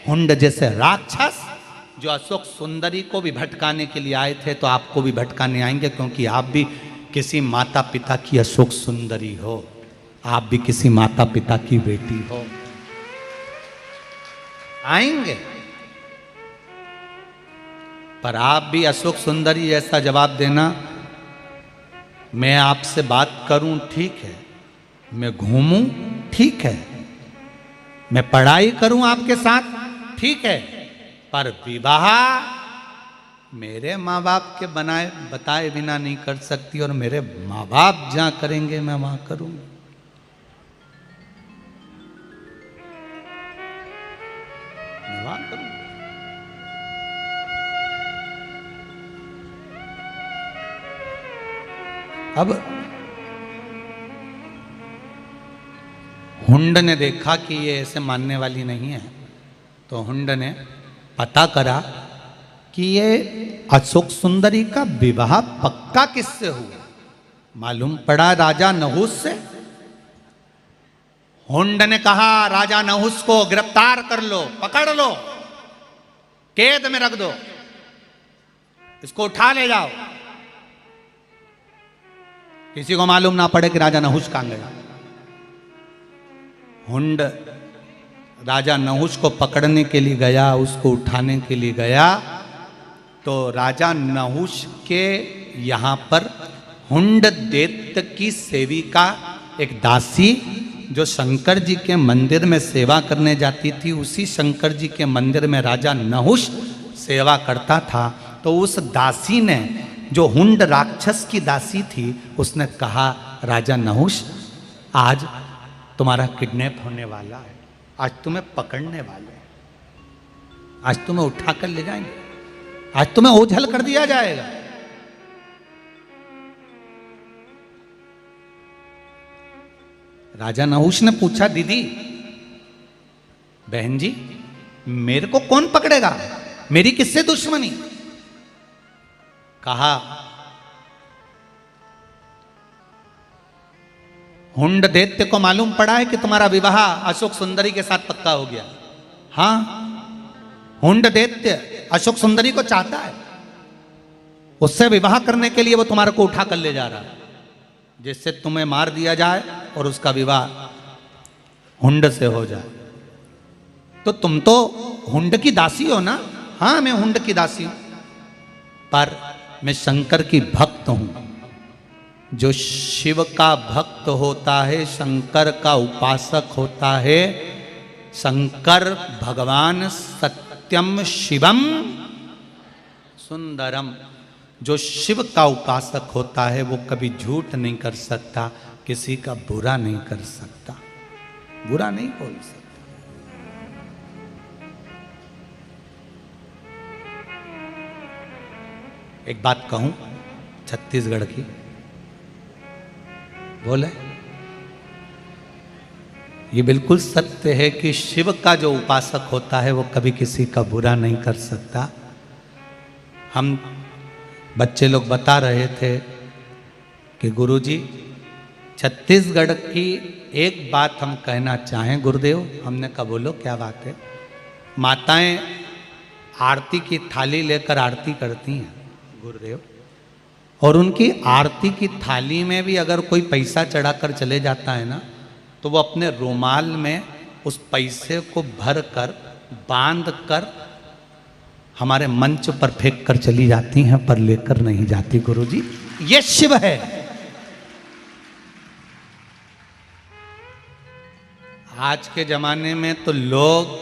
A: हुंड जैसे राक्षस, जो अशोक सुंदरी को भी भटकाने के लिए आए थे, तो आपको भी भटकाने आएंगे, क्योंकि आप भी किसी माता पिता की अशोक सुंदरी हो, आप भी किसी माता पिता की बेटी हो, आएंगे। पर आप भी अशोक सुंदरी जैसा जवाब देना, मैं आपसे बात करूं ठीक है, मैं घूमूं ठीक है, मैं पढ़ाई करूं आपके साथ ठीक है, पर विवाह मेरे माँ बाप के बताए बिना नहीं कर सकती, और मेरे माँ बाप जहां करेंगे मैं वहां करूंगी। विवाह करूंगी। अब हुंड ने देखा कि ये ऐसे मानने वाली नहीं है, तो हुंड ने पता करा कि ये अशोक सुंदरी का विवाह पक्का किससे हुआ। मालूम पड़ा राजा नहुस से। हुंड ने कहा, राजा नहुस को गिरफ्तार कर लो, पकड़ लो, कैद में रख दो, इसको उठा ले जाओ, किसी को मालूम ना पड़े कि राजा नहुस कहां गया। हुंड राजा नहुस को पकड़ने के लिए गया, उसको उठाने के लिए गया, तो राजा नहुस के यहाँ पर हुंड दैत्य की सेविका, एक दासी जो शंकर जी के मंदिर में सेवा करने जाती थी, उसी शंकर जी के मंदिर में राजा नहुस सेवा करता था। तो उस दासी ने, जो हुंड राक्षस की दासी थी, उसने कहा, राजा नहुस, आज तुम्हारा किडनैप होने वाला है, आज तुम्हें पकड़ने वाले हैं, आज तुम्हें उठा कर ले जाएंगे, आज तुम्हें ओझल कर दिया जाएगा। राजा नहुस ने पूछा, दीदी, बहन जी, मेरे को कौन पकड़ेगा, मेरी किससे दुश्मनी। कहा, हुंड दैत्य को मालूम पड़ा है कि तुम्हारा विवाह अशोक सुंदरी के साथ पक्का हो गया। हाँ, हुंड दैत्य अशोक सुंदरी को चाहता है, उससे विवाह करने के लिए वो तुम्हारे को उठा कर ले जा रहा है, जिससे तुम्हें मार दिया जाए और उसका विवाह हुंड से हो जाए। तो तुम तो हुंड की दासी हो ना। हाँ, मैं हुंड की दासी हूं, पर मैं शंकर की भक्त हूं। जो शिव का भक्त होता है, शंकर का उपासक होता है, शंकर भगवान सत्यम शिवम सुंदरम। जो शिव का उपासक होता है वो कभी झूठ नहीं कर सकता, किसी का बुरा नहीं कर सकता, बुरा नहीं बोल सकता। एक बात कहूं छत्तीसगढ़ की, बोले ये बिल्कुल सत्य है कि शिव का जो उपासक होता है वो कभी किसी का बुरा नहीं कर सकता। हम बच्चे लोग बता रहे थे कि गुरुजी छत्तीसगढ़ की एक बात हम कहना चाहें गुरुदेव। हमने कहा बोलो क्या बात है। माताएं आरती की थाली लेकर आरती करती हैं गुरुदेव, और उनकी आरती की थाली में भी अगर कोई पैसा चढ़ाकर चले जाता है ना, तो वो अपने रुमाल में उस पैसे को भर कर बांध कर हमारे मंच पर फेंक कर चली जाती हैं, पर लेकर नहीं जाती। गुरुजी ये शिव है। आज के जमाने में तो लोग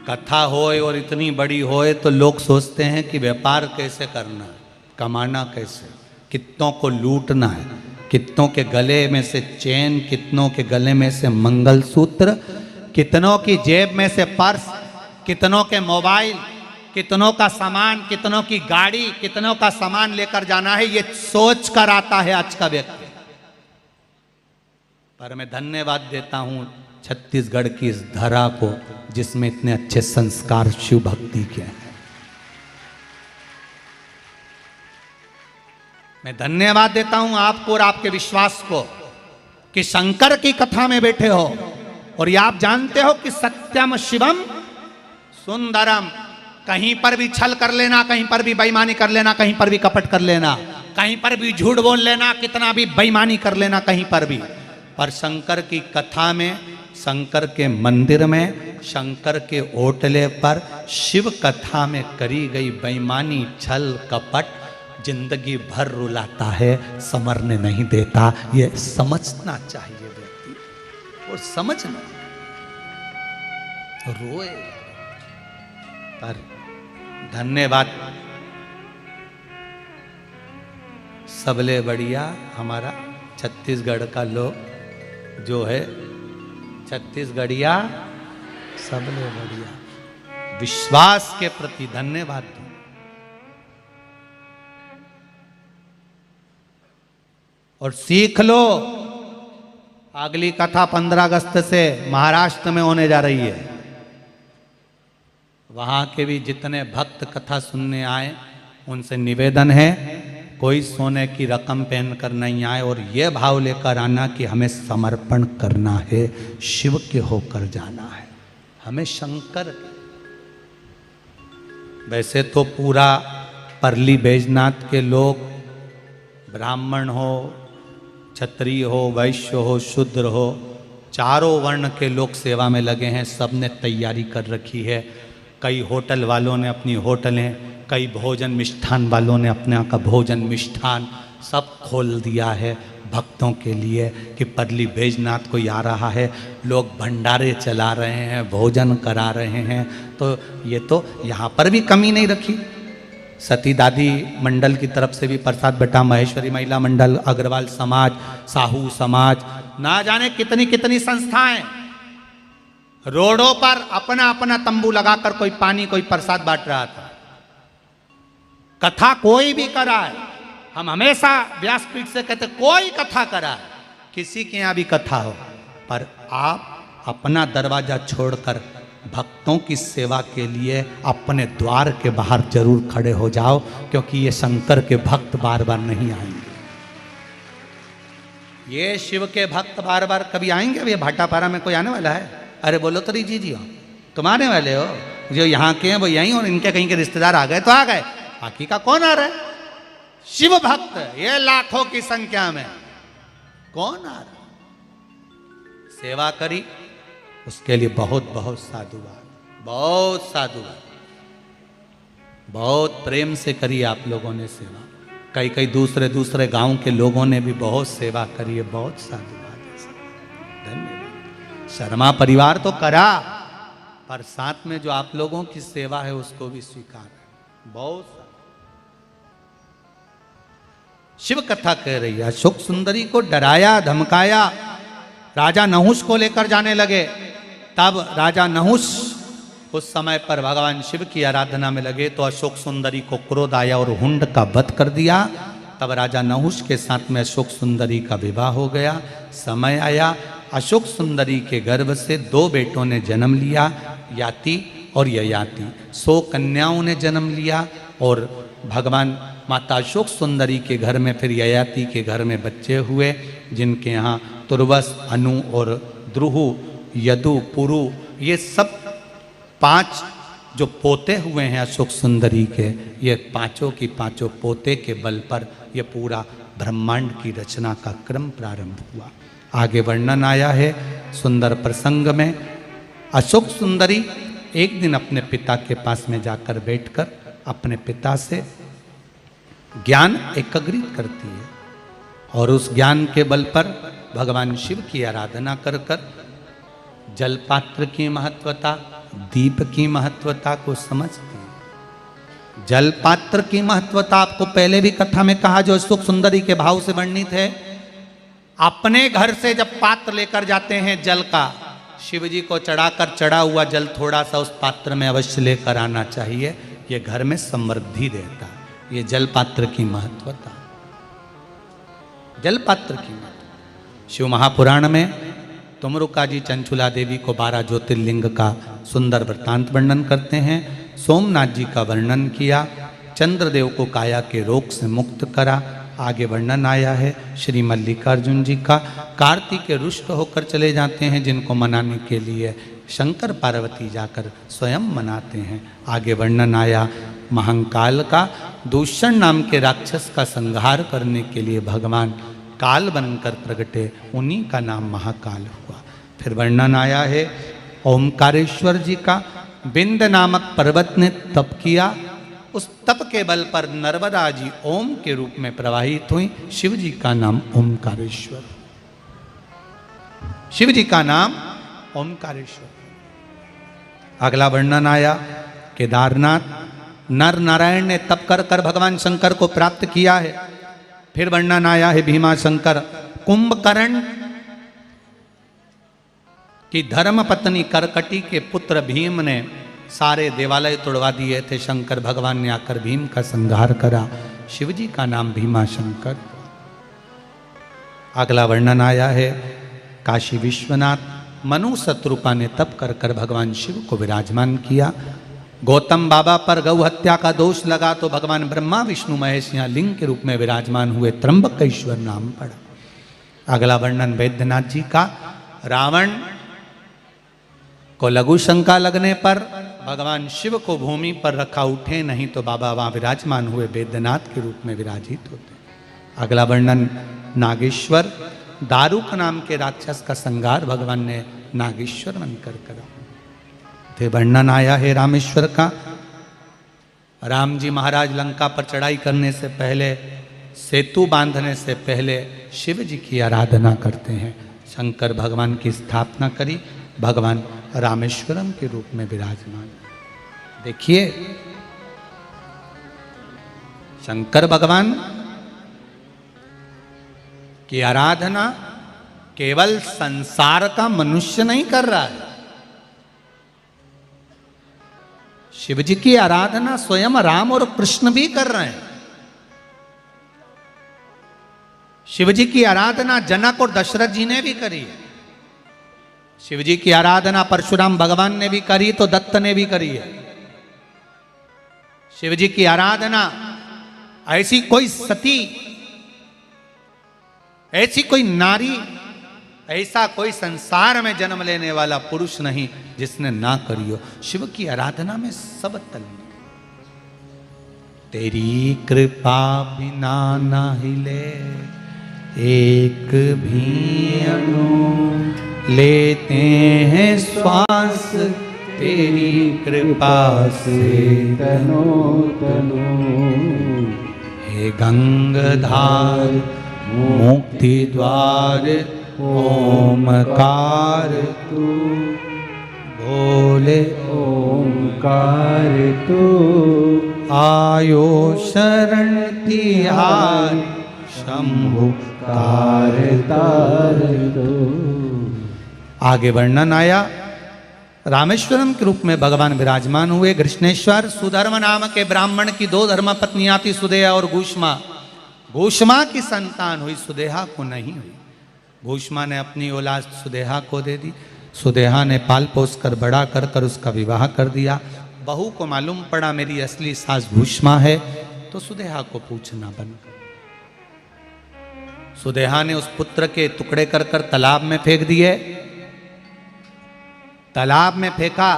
A: कथा होए और इतनी बड़ी होए तो लोग सोचते हैं कि व्यापार कैसे करना है, कमाना कैसे, कितनों को लूटना है, कितनों के गले में से चेन, कितनों के गले में से मंगलसूत्र, कितनों की जेब में से पर्स, कितनों के मोबाइल, कितनों का सामान, कितनों की गाड़ी, कितनों का सामान लेकर जाना है, ये सोच कर आता है आज का व्यक्ति। पर मैं धन्यवाद देता हूं छत्तीसगढ़ की इस धरा को जिसमें इतने अच्छे संस्कार शिव भक्ति के हैं। मैं धन्यवाद देता हूं आपको और आपके विश्वास को कि शंकर की कथा में बैठे हो और ये आप जानते हो कि सत्यम शिवम सुंदरम। कहीं पर भी छल कर लेना, कहीं पर भी बेईमानी कर लेना, कहीं पर भी कपट कर लेना, कहीं पर भी झूठ बोल लेना, कितना भी बेईमानी कर लेना कहीं पर भी, पर शंकर की कथा में, शंकर के मंदिर में, शंकर के ओटले पर, शिव कथा में करी गई बेईमानी, छल कपट जिंदगी भर रुलाता है, संवरने नहीं देता। ये समझना चाहिए व्यक्ति, और समझना रोए। पर धन्यवाद, सबले बढ़िया हमारा छत्तीसगढ़ का लोग जो है, छत्तीसगढ़िया सबले बढ़िया। विश्वास के प्रति धन्यवाद दूं। और सीख लो, अगली कथा 15 अगस्त से महाराष्ट्र में होने जा रही है। वहां के भी जितने भक्त कथा सुनने आए उनसे निवेदन है कोई सोने की रकम पहनकर नहीं आए, और ये भाव लेकर आना कि हमें समर्पण करना है, शिव के होकर जाना है, हमें शंकर। वैसे तो पूरा परली बैजनाथ के लोग, ब्राह्मण हो, क्षत्रिय हो, वैश्य हो, शूद्र हो, चारों वर्ण के लोग सेवा में लगे हैं। सब ने तैयारी कर रखी है। कई होटल वालों ने अपनी होटलें, कई भोजन मिष्ठान वालों ने अपने का भोजन मिष्ठान सब खोल दिया है भक्तों के लिए कि परली बैजनाथ कोई आ रहा है, लोग भंडारे चला रहे हैं, भोजन करा रहे हैं। तो ये तो यहाँ पर भी कमी नहीं रखी। सती दादी मंडल की तरफ से भी प्रसाद बटा, महेश्वरी महिला मंडल, अग्रवाल समाज, साहू समाज, ना जाने कितनी कितनी संस्थाएं रोडों पर अपना अपना तंबू लगाकर कोई पानी, कोई प्रसाद बांट रहा था। कथा कोई भी करा है, हम हमेशा व्यासपीठ से कहते कोई कथा करा है, किसी के यहां भी कथा हो, पर आप अपना दरवाजा छोड़कर भक्तों की सेवा के लिए अपने द्वार के बाहर जरूर खड़े हो जाओ, क्योंकि ये शंकर के भक्त बार बार नहीं आएंगे। ये शिव के भक्त बार बार कभी आएंगे? ये भाटापारा में कोई आने वाला है? अरे बोलो तो जी हो, तुम आने वाले हो, जो यहाँ के हैं वो यहीं, और इनके कहीं के रिश्तेदार आ गए तो आ गए, बाकी का कौन आ रहा है? शिव भक्त ये लाखों की संख्या में कौन आ रहा? सेवा करी, उसके लिए बहुत बहुत साधुवाद, बहुत साधुवाद, बहुत प्रेम से करी आप लोगों ने सेवा। कई कई दूसरे दूसरे गांव के लोगों ने भी बहुत सेवा करी है, बहुत साधुवाद, धन्यवाद। शर्मा परिवार तो करा, पर साथ में जो आप लोगों की सेवा है उसको भी स्वीकार है। बहुत शिव कथा कह रही है, अशोक सुंदरी को डराया धमकाया, राजा नहुष को लेकर जाने लगे। तब राजा नहुष उस समय पर भगवान शिव की आराधना में लगे तो अशोक सुंदरी को क्रोध आया और हुंड का वध कर दिया। तब राजा नहुष के साथ में अशोक सुंदरी का विवाह हो गया। समय आया, अशोक सुंदरी के गर्भ से 2 बेटों ने जन्म लिया, याति और ययाति। 100 कन्याओं ने जन्म लिया और भगवान माता अशोक सुंदरी के घर में फिर ययाति के घर में बच्चे हुए, जिनके यहाँ तुर्वस, अनु और द्रुहु, यदु, पुरु, ये सब 5 जो पोते हुए हैं अशोक सुंदरी के, ये पांचों की पांचों पोते के बल पर यह पूरा ब्रह्मांड की रचना का क्रम प्रारंभ हुआ। आगे वर्णन आया है सुंदर प्रसंग में। अशोक सुंदरी एक दिन अपने पिता के पास में जाकर बैठकर अपने पिता से ज्ञान एकत्रित करती है और उस ज्ञान के बल पर भगवान शिव की आराधना कर कर जलपात्र की महत्वता, दीप की महत्वता को समझती है। जलपात्र की महत्वता आपको पहले भी कथा में कहा, जो अशोक सुंदरी के भाव से वर्णित है। अपने घर से जब पात्र लेकर जाते हैं जल का, शिव जी को चढ़ाकर चढ़ा हुआ जल थोड़ा सा उस पात्र में अवश्य लेकर आना चाहिए, ये घर में समृद्धि देता है। ये जल पात्र की महत्वता, जल पात्र की महत्वता। शिव महापुराण में तुमरुका जी चंचुला देवी को 12 ज्योतिर्लिंग का सुंदर वृत्तांत वर्णन करते हैं। सोमनाथ जी का वर्णन किया, चंद्रदेव को काया के रोग से मुक्त करा। आगे वर्णन आया है श्री मल्लिकार्जुन जी का, कार्तिक रुष्ट होकर चले जाते हैं, जिनको मनाने के लिए शंकर पार्वती जाकर स्वयं मनाते हैं। आगे वर्णन आया महाकाल का, दूषण नाम के राक्षस का संहार करने के लिए भगवान काल बनकर प्रगटे, उन्हीं का नाम महाकाल हुआ। फिर वर्णन आया है ओमकारेश्वर जी का, बिंद नामक पर्वत ने तप किया, उस तप के बल पर नर्मदा जी ओम के रूप में प्रवाहित हुई। शिव जी का नाम ओमकारेश्वर, शिव जी का नाम ओमकारेश्वर। अगला वर्णन आया केदारनाथ, नर नारायण ने तप कर कर भगवान शंकर को प्राप्त किया है। फिर वर्णन आया है भीमा शंकर, कुंभकर्ण की धर्म पत्नी करकटी के पुत्र भीम ने सारे देवालय तोड़वा दिए थे, शंकर भगवान ने आकर भीम का संहार करा, शिव जी का नाम भीमा शंकर। अगला वर्णन आया है काशी विश्वनाथ, मनु शत्रुपा ने तप कर कर भगवान शिव को विराजमान किया। गौतम बाबा पर गौ हत्या का दोष लगा तो भगवान ब्रह्मा विष्णु महेश यहाँ लिंग के रूप में विराजमान हुए, त्र्यंबकेश्वर नाम पड़ा। अगला वर्णन वैद्यनाथ जी का, रावण को लघु शंका लगने पर भगवान शिव को भूमि पर रखा, उठे नहीं तो बाबा वहां विराजमान हुए, वैद्यनाथ के रूप में विराजित होते। अगला वर्णन नागेश्वर, दारुक नाम के राक्षस का संहार भगवान ने नागेश्वर बनकर करा। फिर वर्णन आया है रामेश्वर का, राम जी महाराज लंका पर चढ़ाई करने से पहले, सेतु बांधने से पहले शिव जी की आराधना करते हैं। शंकर भगवान की स्थापना करी, भगवान रामेश्वरम के रूप में विराजमान। देखिए शंकर भगवान की आराधना केवल संसार का मनुष्य नहीं कर रहा है, शिव जी की आराधना स्वयं राम और कृष्ण भी कर रहे हैं। शिव जी की आराधना जनक और दशरथ जी ने भी करी है। शिव जी की आराधना परशुराम भगवान ने भी करी तो दत्त ने भी करी है। शिव जी की आराधना ऐसी कोई सती, ऐसी कोई नारी, ऐसा कोई संसार में जन्म लेने वाला पुरुष नहीं जिसने ना करी हो। शिव की आराधना में सब तल, तेरी कृपा बिना ना हिले एक भी अणु, लेते हैं श्वास तेरी कृपा से तनो तनो। हे गंगाधार मुक्ति द्वार ओमकार तू, बोले
B: ओंकार तू
A: आयो शरण तिहारी शंभु
B: कारतार तू।
A: आगे वर्णन आया, रामेश्वरम के रूप में भगवान विराजमान हुए। कृष्णेश्वर सुधर्म नाम के ब्राह्मण की 2 धर्म पत्नियां थी, सुदेहा और घूष्मा। घूष्मा की संतान हुई, सुदेहा को नहीं हुई। घूष्मा ने अपनी औलाद सुदेहा को दे दी। सुदेहा ने पाल पोस कर बड़ा कर कर उसका विवाह कर दिया। बहू को मालूम पड़ा मेरी असली सास घूष्मा है, तो सुदेहा को पूछना बंद कर। सुदेहा ने उस पुत्र के टुकड़े कर कर तालाब में फेंक दिए। तालाब में फेंका।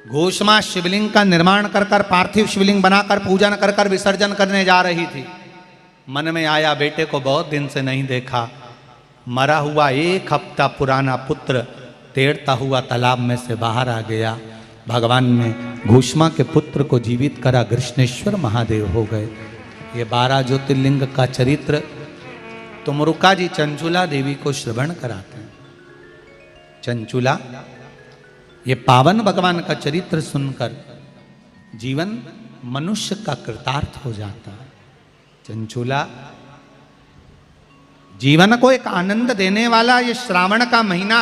A: घूष्मा शिवलिंग का निर्माण कर कर, पार्थिव शिवलिंग बनाकर पूजन कर कर विसर्जन करने जा रही थी। मन में आया बेटे को बहुत दिन से नहीं देखा। मरा हुआ 1 हफ्ता पुराना पुत्र तैरता हुआ तालाब में से बाहर आ गया। भगवान ने घूष्मा के पुत्र को जीवित करा, कृष्णेश्वर महादेव हो गए। ये 12 ज्योतिर्लिंग का चरित्र तुमरुका जी चंचुला देवी को श्रवण कराते हैं। चंचुला, ये पावन भगवान का चरित्र सुनकर जीवन मनुष्य का कृतार्थ हो जाता है। चंचुला, जीवन को एक आनंद देने वाला ये श्रावण का महीना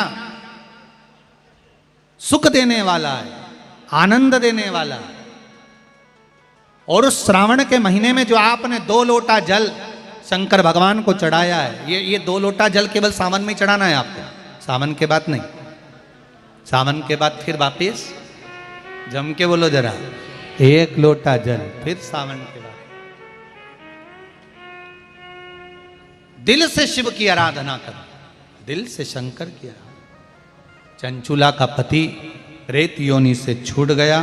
A: सुख देने वाला है, आनंद देने वाला है। और उस श्रावण के महीने में जो आपने 2 लोटा जल शंकर भगवान को चढ़ाया है, ये 2 लोटा जल केवल सावन में चढ़ाना है आपको, सावन के बाद नहीं। सावन के बाद फिर वापिस जम के बोलो जरा, 1 लोटा जल, फिर सावन के बाद दिल से शिव की आराधना करो, दिल से शंकर की आराधना। चंचुला का पति प्रेत योनि से छूट गया।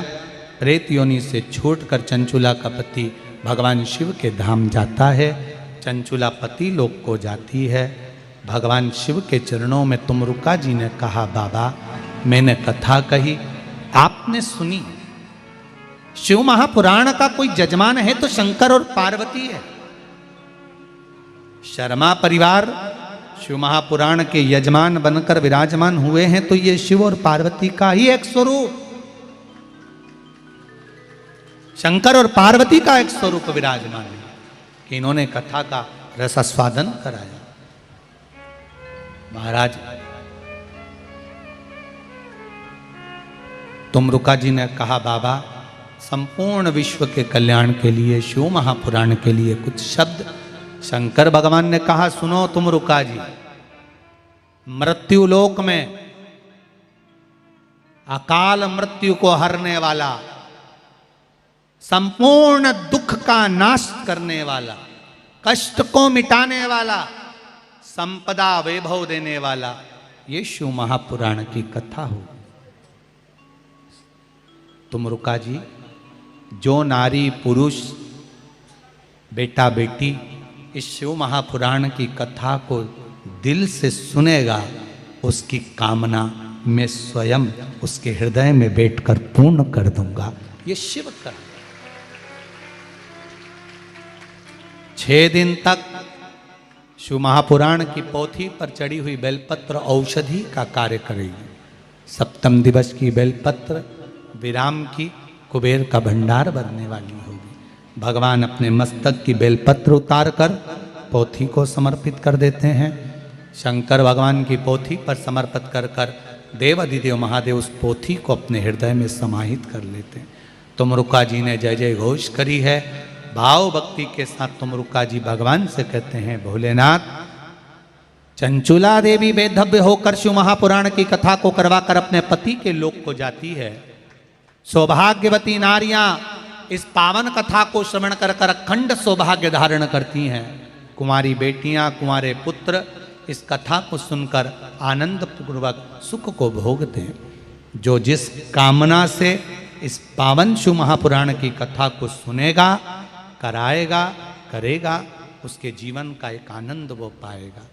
A: प्रेत योनि से छूटकर चंचुला का पति भगवान शिव के धाम जाता है। चंचुला पति लोक को जाती है। भगवान शिव के चरणों में तुमरुका जी ने कहा, बाबा मैंने कथा कही, आपने सुनी। शिव महापुराण का कोई जजमान है तो शंकर और पार्वती है। शर्मा परिवार शिव महापुराण के यजमान बनकर विराजमान हुए हैं, तो ये शिव और पार्वती का ही एक स्वरूप, शंकर और पार्वती का एक स्वरूप विराजमान है कि इन्होंने कथा का रसास्वादन कराया। महाराज तुमरुका जी ने कहा, बाबा संपूर्ण विश्व के कल्याण के लिए, शिव महापुराण के लिए कुछ शब्द। शंकर भगवान ने कहा, सुनो तुमरुका जी, मृत्यु लोक में अकाल मृत्यु को हरने वाला, संपूर्ण दुख का नाश करने वाला, कष्ट को मिटाने वाला, संपदा वैभव देने वाला, ये शिव महापुराण की कथा हो। तुमरुका जी, जो नारी पुरुष बेटा बेटी इस शिव महापुराण की कथा को दिल से सुनेगा, उसकी कामना मैं स्वयं उसके हृदय में बैठकर पूर्ण कर दूंगा। ये शिव का 6 दिन तक शिव महापुराण की पोथी पर चढ़ी हुई बेलपत्र औषधि का कार्य करेगी। 7वें दिवस की बेलपत्र विराम की कुबेर का भंडार भरने वाली होगी। भगवान अपने मस्तक की बेलपत्र उतार कर पोथी को समर्पित कर देते हैं। शंकर भगवान की पोथी पर समर्पित कर कर देव अधिदेव महादेव उस पोथी को अपने हृदय में समाहित कर लेते हैं। तुमरुका जी ने जय जय घोष करी है। भाव भक्ति के साथ तुमरुका जी भगवान से कहते हैं, भोलेनाथ, चंचुला देवी बेधव्य होकर शिव महापुराण की कथा को करवाकर अपने पति के लोक को जाती है। सौभाग्यवती नारियां इस पावन कथा को श्रवण कर कर अखंड सौभाग्य धारण करती हैं। कुंवारी बेटियां, कुंवारे पुत्र इस कथा को सुनकर आनंद पूर्वक सुख को भोगते हैं। जो जिस कामना से इस पावन शिव महापुराण की कथा को सुनेगा, कराएगा, करेगा, उसके जीवन का एक आनंद वो पाएगा।